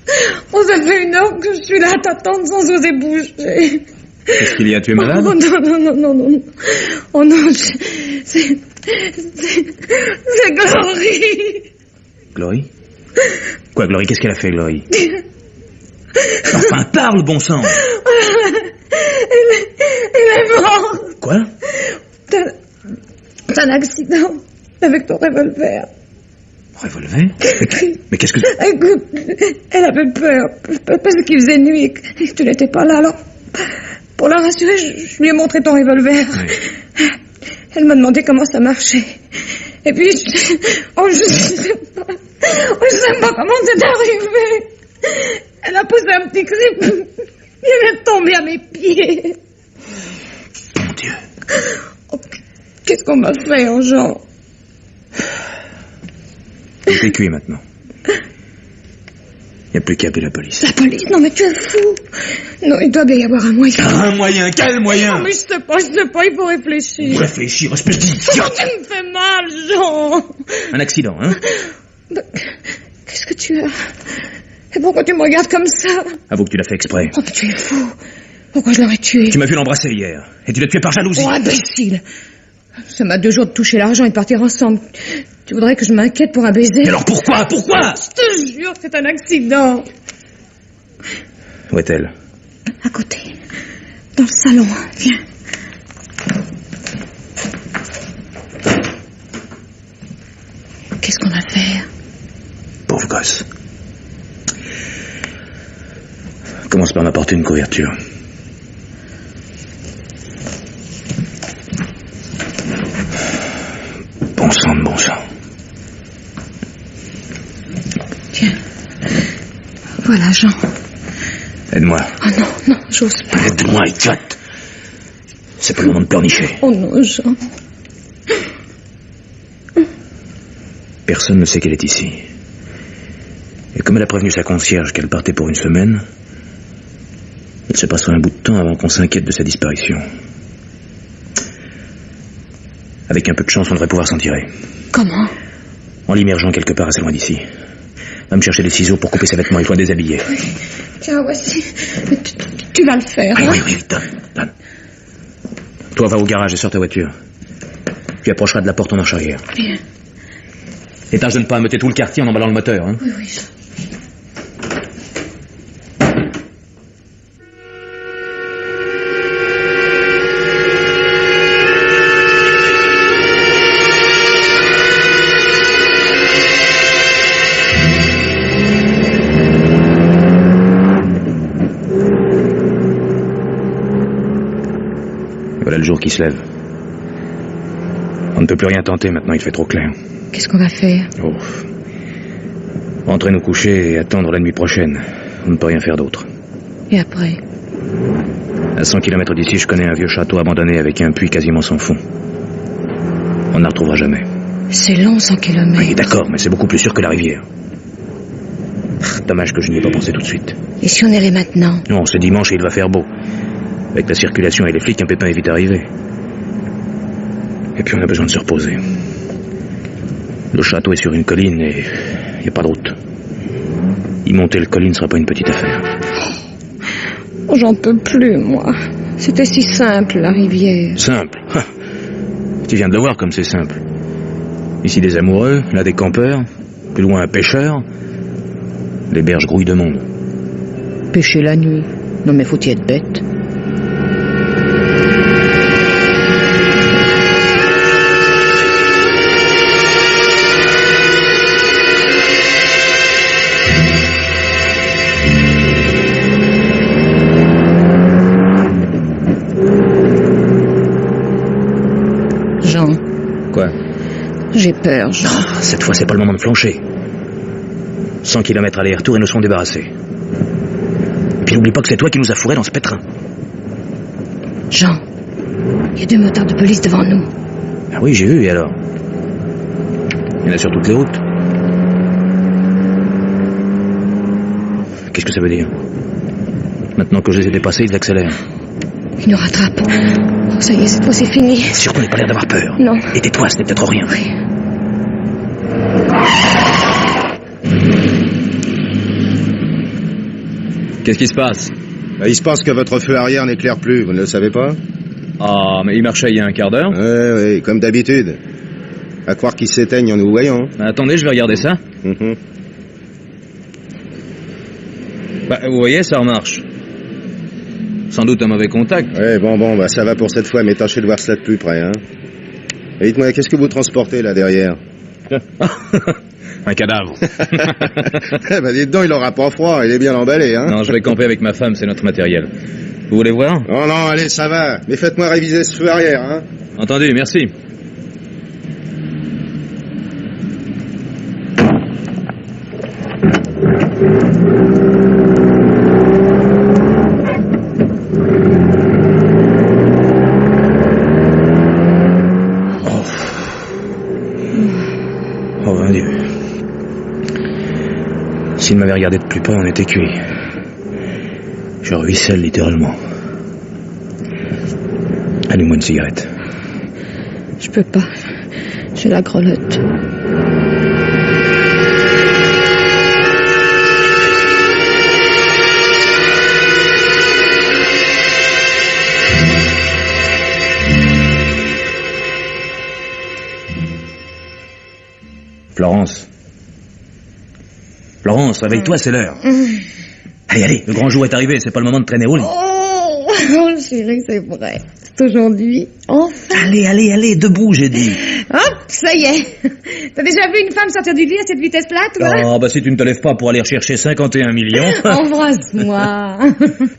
Oh, ça fait 1 heure que je suis là à t'attendre sans oser bouger. Qu'est-ce qu'il y a? Tu es malade? Oh, non. Oh, non, c'est Glory! Glory? Quoi, Glory? Qu'est-ce qu'elle a fait, Glory? Enfin, parle, bon sang! Elle est morte! Quoi? C'est un accident avec ton revolver. Revolver? Mais qu'est-ce que... Écoute, elle avait peur parce qu'il faisait nuit et que tu n'étais pas là. Alors, pour la rassurer, je lui ai montré ton revolver. Oui. Elle m'a demandé comment ça marchait. Et puis, je sais pas comment c'est arrivé. Elle a posé un petit cri et elle est tombée à mes pieds. Mon Dieu. Oh, qu'est-ce qu'on m'a fait, Jean? Il est cuit maintenant. Il n'y a plus qu'à appeler la police. La police? Non, mais tu es fou. Non, il doit bien y avoir un moyen. Un moyen? Quel moyen? Non, mais je sais pas, il faut réfléchir. Réfléchir, espèce d'idiote! Tu me fais mal, Jean. Un accident, hein? Qu'est-ce que tu as? Et pourquoi tu me regardes comme ça? Avoue que tu l'as fait exprès. Oh, mais tu es fou. Pourquoi je l'aurais tué? Tu m'as vu l'embrasser hier. Et tu l'as tué par jalousie. Oh, imbécile. Ça m'a 2 jours de toucher l'argent et de partir ensemble. Tu voudrais que je m'inquiète pour un baiser? Et alors pourquoi? Pourquoi? Je te jure, c'est un accident. Où est-elle? À côté. Dans le salon. Viens. Qu'est-ce qu'on va faire? Pauvre gosse. Commence par m'apporter une couverture. Bon sang de bon sang. Tiens. Voilà, Jean. Aide-moi. Oh non, j'ose pas. Aide-moi, idiote. C'est pas le moment de pleurnicher. Oh non, Jean. Personne ne sait qu'elle est ici. Et comme elle a prévenu sa concierge qu'elle partait pour 1 semaine, il se passera un bout de temps avant qu'on s'inquiète de sa disparition. Avec un peu de chance, on devrait pouvoir s'en tirer. Comment? En l'immergeant quelque part assez loin d'ici. Va me chercher des ciseaux pour couper ses vêtements, il faut la déshabiller. Oui. Tiens, voici. Mais tu vas le faire, oui, hein? Oui, donne. Toi, va au garage et sors ta voiture. Tu approcheras de la porte en marche arrière. Bien. Et tâche de ne pas ameuter tout le quartier en emballant le moteur, hein? Oui, Jean. Voilà le jour qui se lève. On ne peut plus rien tenter maintenant, il fait trop clair. Qu'est-ce qu'on va faire? Oh. Rentrer nous coucher et attendre la nuit prochaine. On ne peut rien faire d'autre. Et après? À 100 km d'ici, je connais un vieux château abandonné avec un puits quasiment sans fond. On ne la retrouvera jamais. C'est long, 100 km. Oui, d'accord, mais c'est beaucoup plus sûr que la rivière. Dommage que je n'y ai pas pensé tout de suite. Et si on irait maintenant? Non, c'est dimanche et il va faire beau. Avec la circulation et les flics, un pépin est vite arrivé. Et puis on a besoin de se reposer. Le château est sur une colline et il n'y a pas de route. Y monter le colline ne sera pas une petite affaire. Oh, j'en peux plus, moi. C'était si simple, la rivière. Simple? Tu viens de le voir comme c'est simple. Ici des amoureux, là des campeurs, plus loin un pêcheur. Les berges grouillent de monde. Pêcher la nuit. Non mais faut y être bête. peur, Jean. Non, cette fois, c'est pas le moment de flancher. 100 km aller-retour et nous serons débarrassés. Et puis n'oublie pas que c'est toi qui nous as fourrés dans ce pétrin. Jean, il y a 2 motards de police devant nous. Ah oui, j'ai vu, et alors? Il y en a sur toutes les routes. Qu'est-ce que ça veut dire? Maintenant que je les ai dépassés, ils accélèrent. Ils nous rattrapent. Oh, ça y est, cette fois c'est fini. Surtout, n'aie pas l'air d'avoir peur. Non. Et tais-toi, ce n'est peut-être rien. Oui. Qu'est-ce qui se passe? Il se passe que votre feu arrière n'éclaire plus, vous ne le savez pas? Ah, mais il marchait il y a un quart d'heure. Oui, comme d'habitude. À croire qu'ils s'éteignent en nous voyant. Attendez, je vais regarder ça. Bah, vous voyez, ça remarche. Sans doute un mauvais contact. Oui, bon, ça va pour cette fois, mais tâchez de voir cela de plus près, hein. Et dites-moi, qu'est-ce que vous transportez là derrière? Un cadavre. Dites donc, il aura pas froid, il est bien emballé, hein. Non, je vais camper avec ma femme, c'est notre matériel. Vous voulez voir? Oh non, allez, ça va. Mais faites-moi réviser ce feu arrière, hein. Entendu, merci. Oh, mon Dieu. S'il m'avait regardé de plus près, on était cuit. Je ruisselle littéralement. Allume-moi une cigarette. Je peux pas. J'ai la grelotte. Florence, réveille-toi, c'est l'heure. Allez, le grand jour est arrivé, c'est pas le moment de traîner au lit. Oh, chérie, c'est vrai. C'est aujourd'hui. Enfin. Allez, debout, j'ai dit. Hop, ça y est. T'as déjà vu une femme sortir du lit à cette vitesse-là, toi? Oh, bah si tu ne te lèves pas pour aller rechercher 51 millions... Embrasse-moi.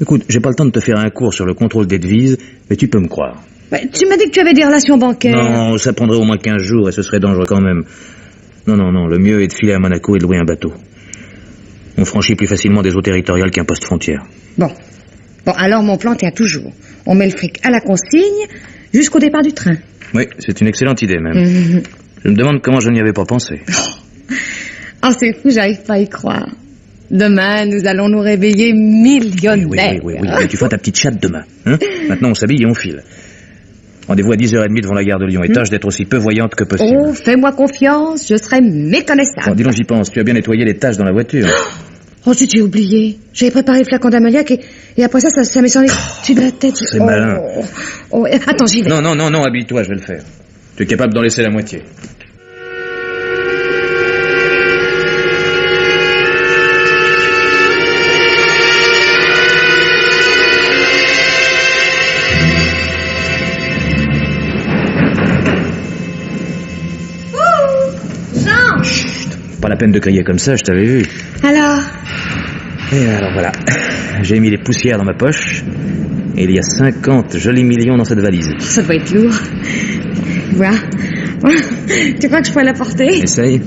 Écoute, j'ai pas le temps de te faire un cours sur le contrôle des devises, mais tu peux me croire. Tu m'as dit que tu avais des relations bancaires. Non, ça prendrait au moins 15 jours et ce serait dangereux quand même. Non, le mieux est de filer à Monaco et de louer un bateau. On franchit plus facilement des eaux territoriales qu'un poste frontière. Bon, alors mon plan tient toujours. On met le fric à la consigne jusqu'au départ du train. Oui, c'est une excellente idée même. Je me demande comment je n'y avais pas pensé. Oh, c'est fou, j'arrive pas à y croire. Demain, nous allons nous réveiller millionnaires. Oui, mais tu feras ta petite chatte demain. Hein? Maintenant, on s'habille et on file. Rendez-vous à 10h30 devant la gare de Lyon et tâche d'être aussi peu voyante que possible. Oh, fais-moi confiance, je serai méconnaissable. Bon, dis donc, j'y pense. Tu as bien nettoyé les taches dans la voiture. Oh, j'ai oublié. J'avais préparé le flacon d'ammoniac et après ça m'est sorti dessus de la tête. C'est malin. Oh, attends, j'y vais. Non, habille-toi, je vais le faire. Tu es capable d'en laisser la moitié. Pas la peine de crier comme ça, je t'avais vu. Alors? Et alors voilà, j'ai mis les poussières dans ma poche, et il y a 50 jolis millions dans cette valise. Ça doit être lourd. Voilà. Tu crois que je pourrais la porter? Essaye.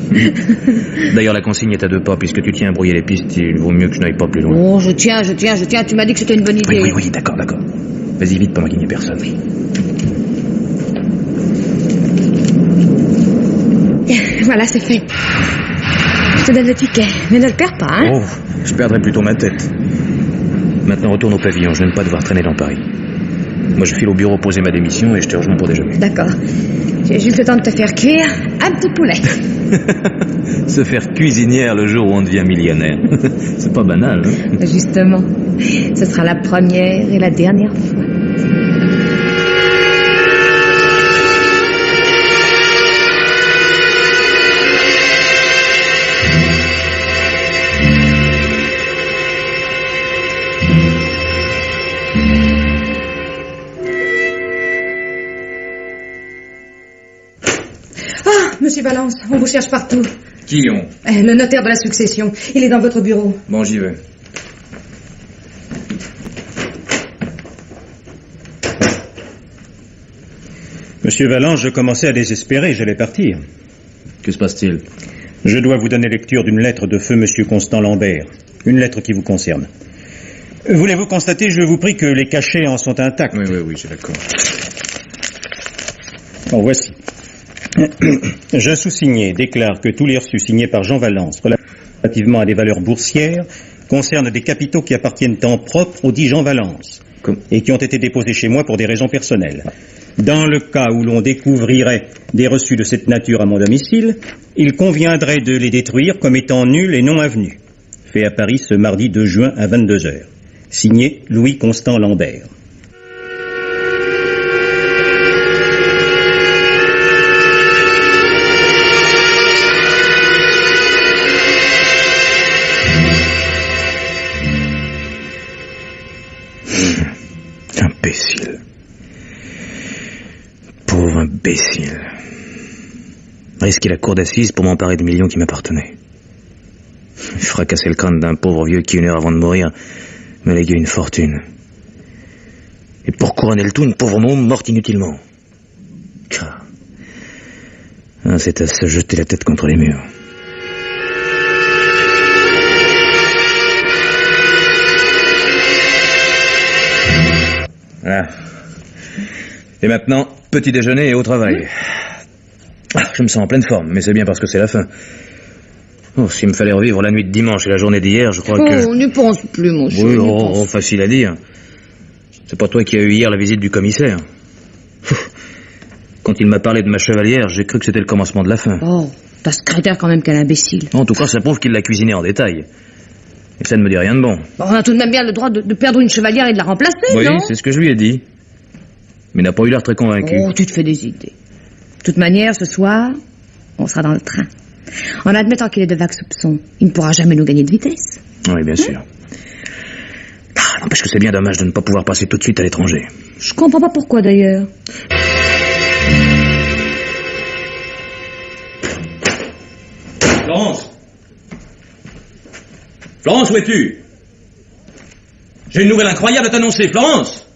D'ailleurs, la consigne est à 2 pas, puisque tu tiens à brouiller les pistes, il vaut mieux que je n'aille pas plus loin. Oh, je tiens. Tu m'as dit que c'était une bonne idée. Oui, d'accord. Vas-y vite pendant qu'il n'y ait personne. Oui. Voilà, c'est fait. Je te donne le ticket, mais ne le perds pas, hein? Oh, je perdrais plutôt ma tête. Maintenant, retourne au pavillon, je n'aime pas devoir traîner dans Paris. Moi, je file au bureau poser ma démission et je te rejoins pour déjeuner. D'accord. J'ai juste le temps de te faire cuire un petit poulet. Se faire cuisinière le jour où on devient millionnaire. C'est pas banal, hein? Justement, ce sera la première et la dernière fois. Monsieur Valence, on vous cherche partout. Qui on? Le notaire de la succession. Il est dans votre bureau. Bon, j'y vais. Monsieur Valence, je commençais à désespérer, j'allais partir. Que se passe-t-il? Je dois vous donner lecture d'une lettre de feu Monsieur Constant Lambert. Une lettre qui vous concerne. Voulez-vous constater, je vous prie, que les cachets en sont intacts? Oui, c'est d'accord. Bon, voici. Je sous-signé déclare que tous les reçus signés par Jean Valence relativement à des valeurs boursières concernent des capitaux qui appartiennent en propre au dit Jean Valence et qui ont été déposés chez moi pour des raisons personnelles. Dans le cas où l'on découvrirait des reçus de cette nature à mon domicile, il conviendrait de les détruire comme étant nuls et non avenus. Fait à Paris ce mardi 2 juin à 22h. Signé Louis Constant Lambert. Imbécile. Pauvre imbécile. Risquer la cour d'assises pour m'emparer de millions qui m'appartenaient. Fracasser le crâne d'un pauvre vieux qui, une heure avant de mourir, me léguait une fortune. Et pour couronner le tout, une pauvre môme morte inutilement. Ah, c'est à se jeter la tête contre les murs. Voilà. Et maintenant, petit déjeuner et au travail. Je me sens en pleine forme, mais c'est bien parce que c'est la fin. Oh, s'il me fallait revivre la nuit de dimanche et la journée d'hier, je crois que... On n'y pense plus, mon cher. Oui, facile à dire. C'est pas toi qui as eu hier la visite du commissaire. Quand il m'a parlé de ma chevalière, j'ai cru que c'était le commencement de la fin. Oh, t'as secrétaire quand même qu'un imbécile. En tout cas, ça prouve qu'il l'a cuisiné en détail. Et ça ne me dit rien de bon. Bon, on a tout de même bien le droit de perdre une chevalière et de la remplacer, oui, non? Oui, c'est ce que je lui ai dit. Mais il n'a pas eu l'air très convaincu. Oh, tu te fais des idées. De toute manière, ce soir, on sera dans le train. En admettant qu'il ait de vagues soupçons, il ne pourra jamais nous gagner de vitesse. Oui, bien sûr. N'empêche que c'est bien dommage de ne pas pouvoir passer tout de suite à l'étranger. Je comprends pas pourquoi, d'ailleurs. Florence! Florence, où es-tu? J'ai une nouvelle incroyable à t'annoncer, Florence!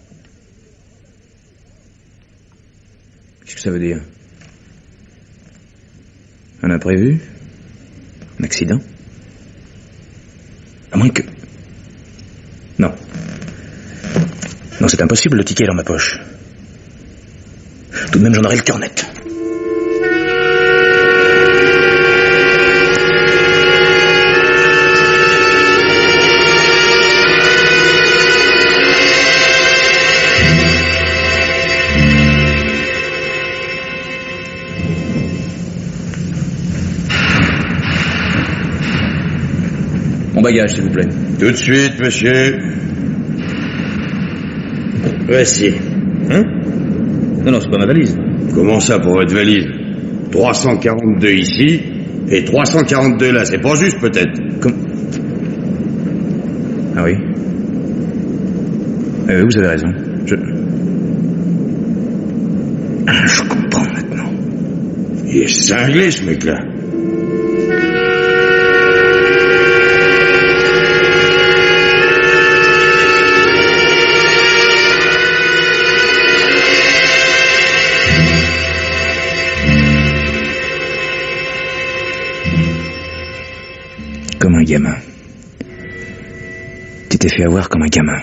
Qu'est-ce que ça veut dire? Un imprévu? Un accident? À moins que... Non. Non, c'est impossible, le ticket est dans ma poche. Tout de même, j'en aurai le cœur net. Mon bagage, s'il vous plaît. Tout de suite, monsieur. Voici. Hein? Non, c'est pas ma valise. Comment ça pour votre valise? 342 ici et 342 là, c'est pas juste peut-être. Ah oui. Vous avez raison. Je comprends maintenant. Il est cinglé ce mec-là. Comme un gamin. Tu t'es fait avoir comme un gamin.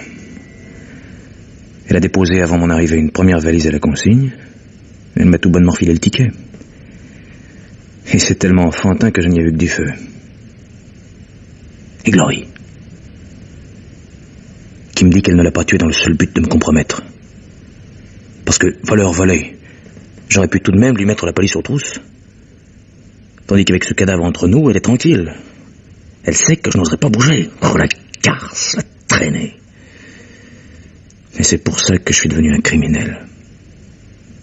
Elle a déposé avant mon arrivée une première valise à la consigne. Elle m'a tout bonnement filé le ticket. Et c'est tellement enfantin que je n'y ai vu que du feu. Et Glory, qui me dit qu'elle ne l'a pas tué dans le seul but de me compromettre. Parce que, voleur volé, j'aurais pu tout de même lui mettre la police aux trousses. Tandis qu'avec ce cadavre entre nous, elle est tranquille. Elle sait que je n'oserais pas bouger. Oh, la garce, la traînée. Et c'est pour ça que je suis devenu un criminel.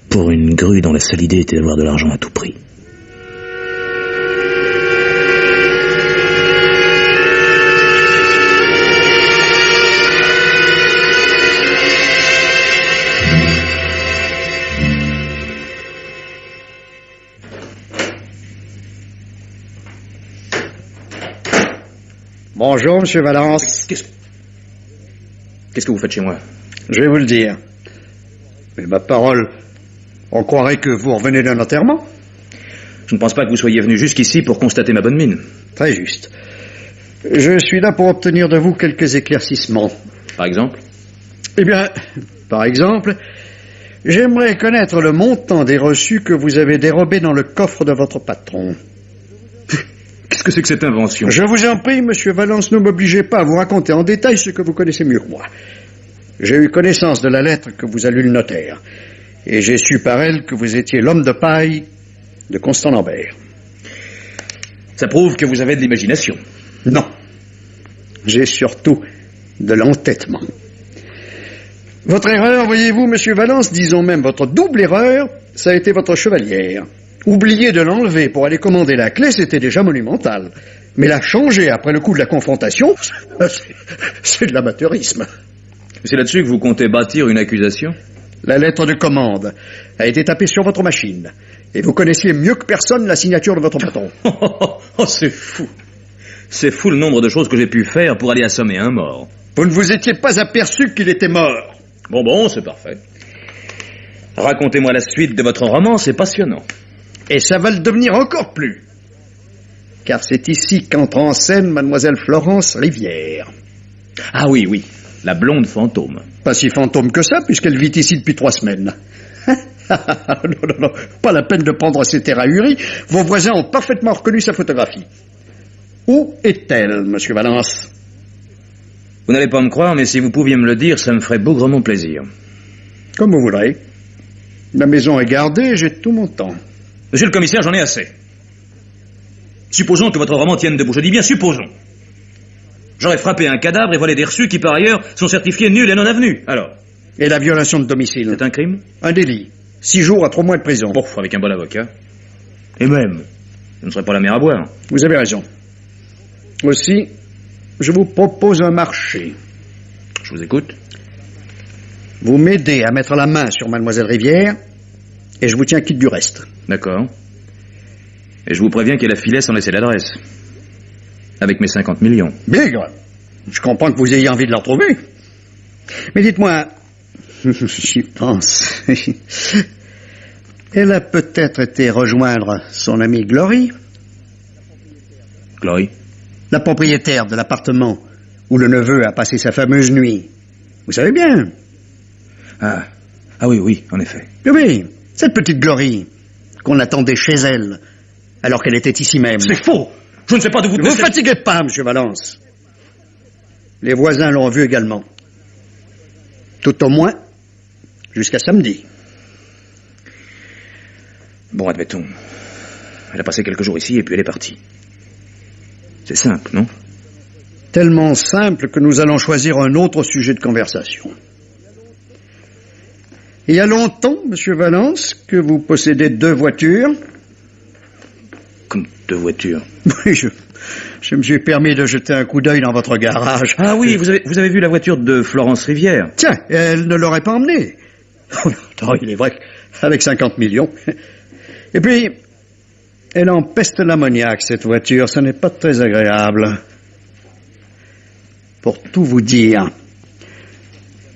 Pour une grue dont la seule idée était d'avoir de l'argent à tout prix. Bonjour, monsieur Valence. Qu'est-ce que vous faites chez moi? Je vais vous le dire. Mais ma parole, on croirait que vous revenez d'un enterrement. Je ne pense pas que vous soyez venu jusqu'ici pour constater ma bonne mine. Très juste. Je suis là pour obtenir de vous quelques éclaircissements. Par exemple? Eh bien, par exemple, j'aimerais connaître le montant des reçus que vous avez dérobés dans le coffre de votre patron. Qu'est-ce que c'est que cette invention? Je vous en prie, monsieur Valence, ne m'obligez pas à vous raconter en détail ce que vous connaissez mieux que moi. J'ai eu connaissance de la lettre que vous a lue le notaire, et j'ai su par elle que vous étiez l'homme de paille de Constant Lambert. Ça prouve que vous avez de l'imagination. Non. J'ai surtout de l'entêtement. Votre erreur, voyez-vous, monsieur Valence, disons même votre double erreur, ça a été votre chevalière. Oublier de l'enlever pour aller commander la clé, c'était déjà monumental. Mais la changer après le coup de la confrontation, c'est de l'amateurisme. C'est là-dessus que vous comptez bâtir une accusation? La lettre de commande a été tapée sur votre machine. Et vous connaissiez mieux que personne la signature de votre patron. Oh, c'est fou. C'est fou le nombre de choses que j'ai pu faire pour aller assommer un mort. Vous ne vous étiez pas aperçu qu'il était mort. Bon, c'est parfait. Racontez-moi la suite de votre roman, c'est passionnant. Et ça va le devenir encore plus. Car c'est ici qu'entre en scène mademoiselle Florence Rivière. Ah oui, la blonde fantôme. Pas si fantôme que ça, puisqu'elle vit ici depuis 3 semaines. Non, pas la peine de prendre ces terres ahuries. Vos voisins ont parfaitement reconnu sa photographie. Où est-elle, monsieur Valence? Vous n'allez pas me croire, mais si vous pouviez me le dire, ça me ferait bougrement plaisir. Comme vous voudrez. La maison est gardée, j'ai tout mon temps. Monsieur le commissaire, j'en ai assez. Supposons que votre roman tienne debout. Je dis bien supposons. J'aurais frappé un cadavre et volé des reçus qui, par ailleurs, sont certifiés nuls et non avenus. Alors? Et la violation de domicile? C'est un crime? Un délit. 6 jours à 3 mois de prison. Bon, avec un bon avocat. Et même, ce ne serait pas la mer à boire. Vous avez raison. Aussi, je vous propose un marché. Je vous écoute. Vous m'aidez à mettre la main sur mademoiselle Rivière, et je vous tiens quitte du reste. D'accord. Et je vous préviens qu'elle a filé sans laisser l'adresse. Avec mes 50 millions. Bigre. Je comprends que vous ayez envie de la retrouver. Mais dites-moi, j'y pense. Elle a peut-être été rejoindre son amie Glory. Glory? La propriétaire de l'appartement où le neveu a passé sa fameuse nuit. Vous savez bien. Ah oui, en effet. Oui, cette petite Glory qu'on attendait chez elle alors qu'elle était ici même. C'est faux. Je ne sais pas de vous... Ne vous fatiguez pas, monsieur Valence. Les voisins l'ont vu également. Tout au moins, jusqu'à samedi. Bon, admettons. Elle a passé quelques jours ici et puis elle est partie. C'est simple, non? Tellement simple que nous allons choisir un autre sujet de conversation. Il y a longtemps, monsieur Valence, que vous possédez 2 voitures. Comme 2 voitures? Oui, je me suis permis de jeter un coup d'œil dans votre garage. Ah oui, vous avez vu la voiture de Florence Rivière? Tiens, elle ne l'aurait pas emmenée. Oh, il est vrai qu'avec 50 millions. Et puis, elle empeste l'ammoniaque, cette voiture. Ce n'est pas très agréable. Pour tout vous dire,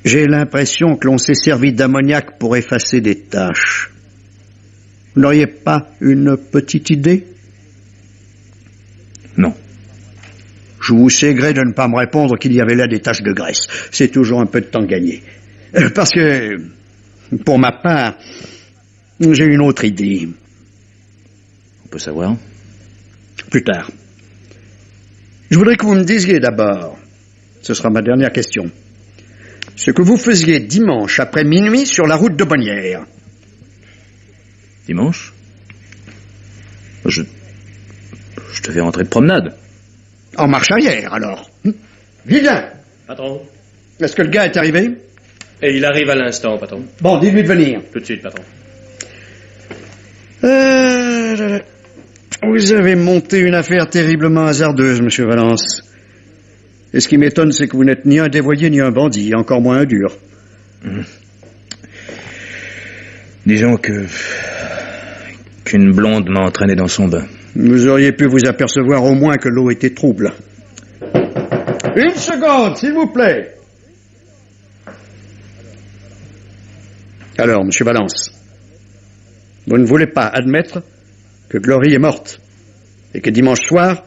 j'ai l'impression que l'on s'est servi d'ammoniaque pour effacer des taches. Vous n'auriez pas une petite idée? Non. Je vous sais gré de ne pas me répondre qu'il y avait là des taches de graisse. C'est toujours un peu de temps gagné. Parce que, pour ma part, j'ai une autre idée. On peut savoir? Plus tard. Je voudrais que vous me disiez d'abord, ce sera ma dernière question, ce que vous faisiez dimanche après minuit sur la route de Bonnières. Dimanche? Je devais rentrer de promenade. En marche arrière, alors. Viens. Patron. Est-ce que le gars est arrivé? Et il arrive à l'instant, patron. Bon, dis-lui de venir. Tout de suite, patron. Vous avez monté une affaire terriblement hasardeuse, monsieur Valence. Et ce qui m'étonne, c'est que vous n'êtes ni un dévoyé ni un bandit, encore moins un dur. Disons qu'une blonde m'a entraîné dans son bain. Vous auriez pu vous apercevoir au moins que l'eau était trouble. 1 seconde, s'il vous plaît. Alors, monsieur Valence, vous ne voulez pas admettre que Glory est morte et que dimanche soir,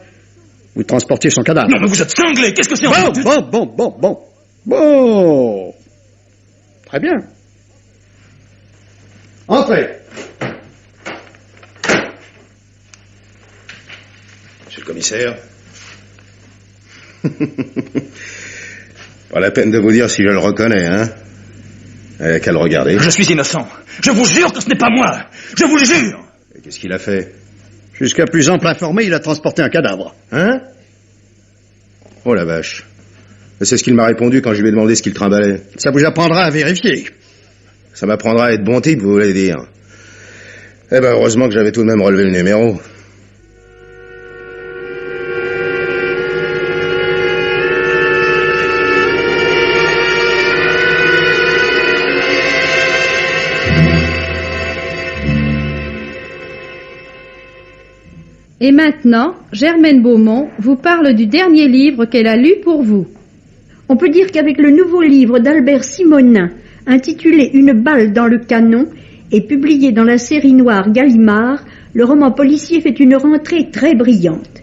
vous transportiez son cadavre. Non, mais vous êtes cinglé. Qu'est-ce que c'est Bon. Très bien. Entrez. Monsieur le commissaire. Pas la peine de vous dire si je le reconnais, hein. Qu'à le regarder. Je suis innocent. Je vous jure que ce n'est pas moi. Je vous le jure. Et qu'est-ce qu'il a fait? Jusqu'à plus ample informé, il a transporté un cadavre. Hein? Oh la vache. C'est ce qu'il m'a répondu quand je lui ai demandé ce qu'il trimballait. Ça vous apprendra à vérifier. Ça m'apprendra à être bon type, vous voulez dire. Eh ben, heureusement que j'avais tout de même relevé le numéro. Et maintenant, Germaine Beaumont vous parle du dernier livre qu'elle a lu pour vous. On peut dire qu'avec le nouveau livre d'Albert Simonin, intitulé Une balle dans le canon, et publié dans la série noire Gallimard, le roman policier fait une rentrée très brillante.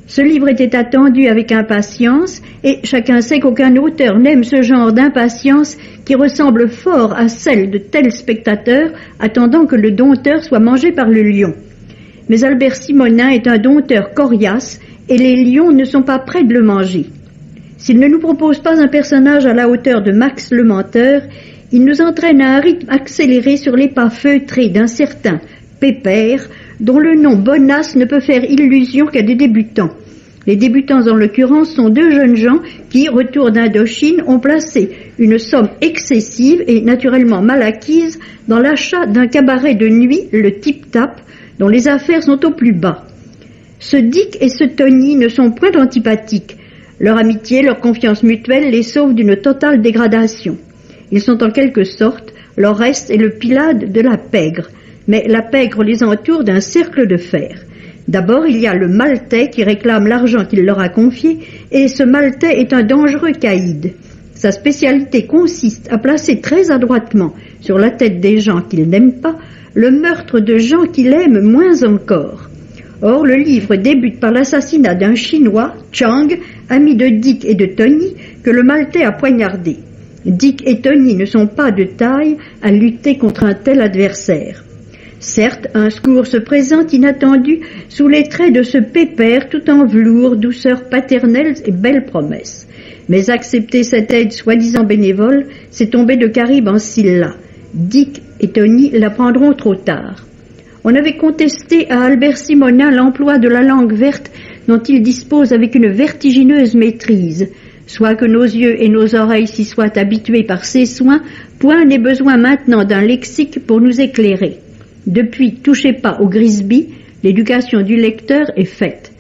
Ce livre était attendu avec impatience, et chacun sait qu'aucun auteur n'aime ce genre d'impatience qui ressemble fort à celle de tels spectateurs attendant que le dompteur soit mangé par le lion. Mais Albert Simonin est un dompteur coriace et les lions ne sont pas près de le manger. S'il ne nous propose pas un personnage à la hauteur de Max le menteur, il nous entraîne à un rythme accéléré sur les pas feutrés d'un certain Pépère, dont le nom bonasse ne peut faire illusion qu'à des débutants. Les débutants en l'occurrence sont deux jeunes gens qui, retour d'Indochine, ont placé une somme excessive et naturellement mal acquise dans l'achat d'un cabaret de nuit, le Tip Tap, dont les affaires sont au plus bas. Ce Dick et ce Tony ne sont point antipathiques. Leur amitié, leur confiance mutuelle les sauvent d'une totale dégradation. Ils sont en quelque sorte leur reste et le Pilade de la pègre, mais la pègre les entoure d'un cercle de fer. D'abord, il y a le Maltais qui réclame l'argent qu'il leur a confié, et ce Maltais est un dangereux caïd. Sa spécialité consiste à placer très adroitement sur la tête des gens qu'il n'aime pas le meurtre de gens qu'il aime moins encore. Or, le livre débute par l'assassinat d'un Chinois, Chang, ami de Dick et de Tony, que le Maltais a poignardé. Dick et Tony ne sont pas de taille à lutter contre un tel adversaire. Certes, un secours se présente inattendu sous les traits de ce Pépère tout en velours, douceur paternelle et belles promesses. Mais accepter cette aide soi-disant bénévole, c'est tomber de Caribe en Scylla. Dick et Tony l'apprendront trop tard. On avait contesté à Albert Simonin l'emploi de la langue verte dont il dispose avec une vertigineuse maîtrise. Soit que nos yeux et nos oreilles s'y soient habitués par ses soins, point n'est besoin maintenant d'un lexique pour nous éclairer. Depuis Touchez pas au Grisby, l'éducation du lecteur est faite.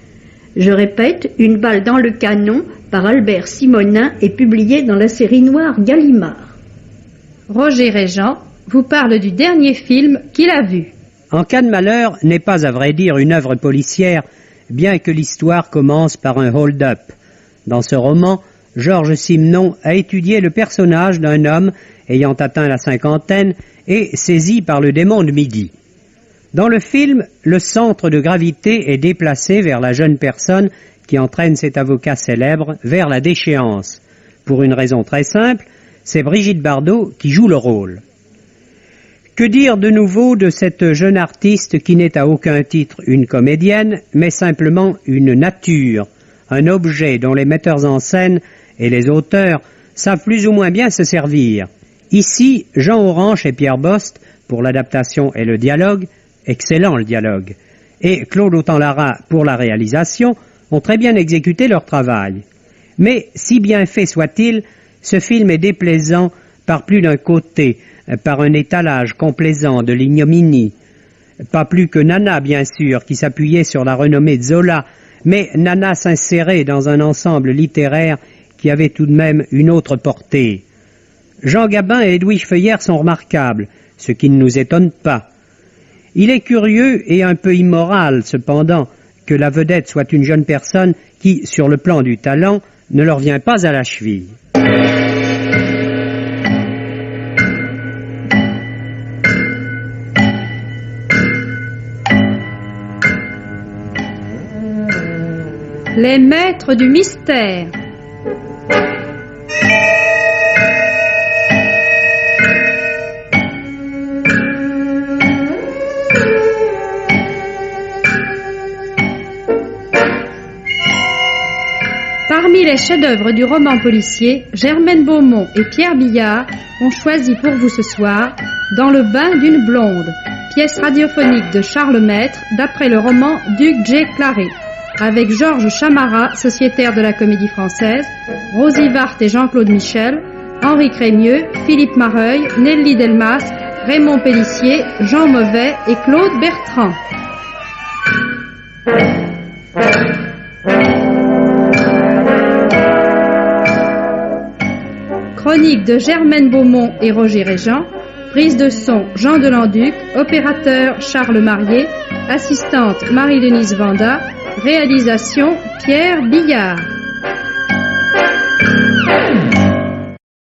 Je répète, Une balle dans le canon par Albert Simonin est publié dans la série noire Gallimard. Roger Régent vous parle du dernier film qu'il a vu. En cas de malheur n'est pas à vrai dire une œuvre policière, bien que l'histoire commence par un hold-up. Dans ce roman, Georges Simenon a étudié le personnage d'un homme ayant atteint la cinquantaine et saisi par le démon de midi. Dans le film, le centre de gravité est déplacé vers la jeune personne qui entraîne cet avocat célèbre vers la déchéance. Pour une raison très simple, c'est Brigitte Bardot qui joue le rôle. Que dire de nouveau de cette jeune artiste qui n'est à aucun titre une comédienne, mais simplement une nature, un objet dont les metteurs en scène et les auteurs savent plus ou moins bien se servir. Ici, Jean Orange et Pierre Bost, pour l'adaptation et le dialogue, excellent le dialogue, et Claude Autant-Lara pour la réalisation, ont très bien exécuté leur travail. Mais, si bien fait soit-il, ce film est déplaisant par plus d'un côté, par un étalage complaisant de l'ignominie. Pas plus que Nana, bien sûr, qui s'appuyait sur la renommée de Zola, mais Nana s'insérait dans un ensemble littéraire qui avait tout de même une autre portée. Jean Gabin et Edwige Feuillère sont remarquables, ce qui ne nous étonne pas. Il est curieux et un peu immoral, cependant, que la vedette soit une jeune personne qui, sur le plan du talent, ne leur vient pas à la cheville. Les maîtres du mystère. Parmi les chefs-d'œuvre du roman policier, Germaine Beaumont et Pierre Billard ont choisi pour vous ce soir Dans le bain d'une blonde, pièce radiophonique de Charles Maître d'après le roman Duc J. Claré, avec Georges Chamara, sociétaire de la Comédie Française, Rosie Vart et Jean-Claude Michel, Henri Crémieux, Philippe Mareuil, Nelly Delmas, Raymond Pellissier, Jean Mauvais et Claude Bertrand. Chronique de Germaine Beaumont et Roger Régent, prise de son Jean Delanduc, opérateur Charles Marié, assistante Marie-Denise Vanda, réalisation Pierre Billard.